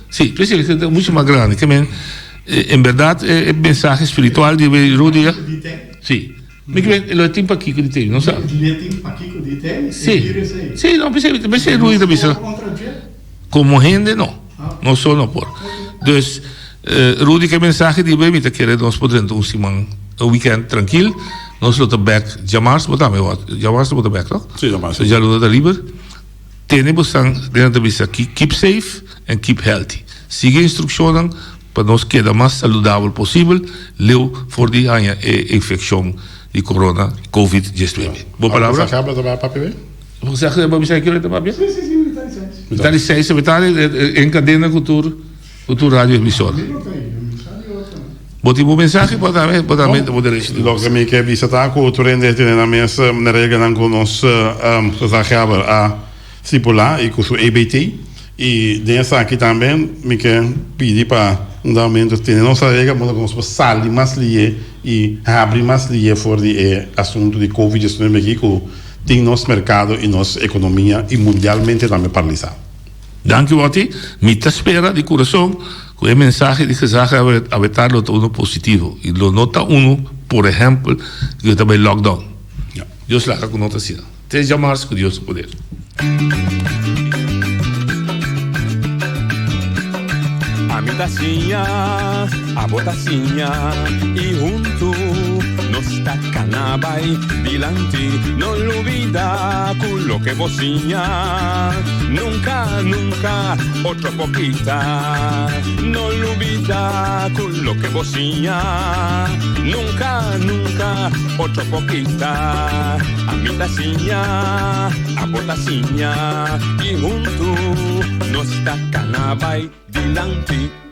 sim é muito mais grande que em verdade é mensagem espiritual de Rudy sim me que ele tem aqui que ele tem não sabe sim não pensei Rudy visa como gente não só não por então Rudy que mensagem de bem que quer nós podemos um semana weekend tranquilo nós lutamos back Jamars lutamos back não? Sim, Jamars. Já lutamos livre temos dentro da keep safe and keep healthy siga instruções para nós quedar mais saudável possível leu for de a infecção de corona COVID-19 boa palavra você acaba de papi você acaba de dizer que ele papi sim está de 6 em cadena cultura rádio emissora Boti mensagem pode logo que me quer visitar com o turende na mesa na regra não conosco acaba a cipular e com o EBT e dessa aqui também me quer pedir para um aumento de nossa regra mas como sair mais linha e abrir mais linha for de assunto de Covid-19 aqui que tem nosso mercado e nossa economia e mundialmente também paralisado. Danke Boti, me espera de coração com a mensagem de que se aventar lo uno positivo e lo nota uno por exemplo que também lockdown Deus lá com nota assim te chamar com Deus poder a mi tacinha, a botacinha e junto nos tacanabay dilante no lo olvida con lo que vocinha nunca otro poquita no lo olvida con lo que vocinha nunca otro poquita a mi tacinha, a botacinha y junto nos tacanabay dilante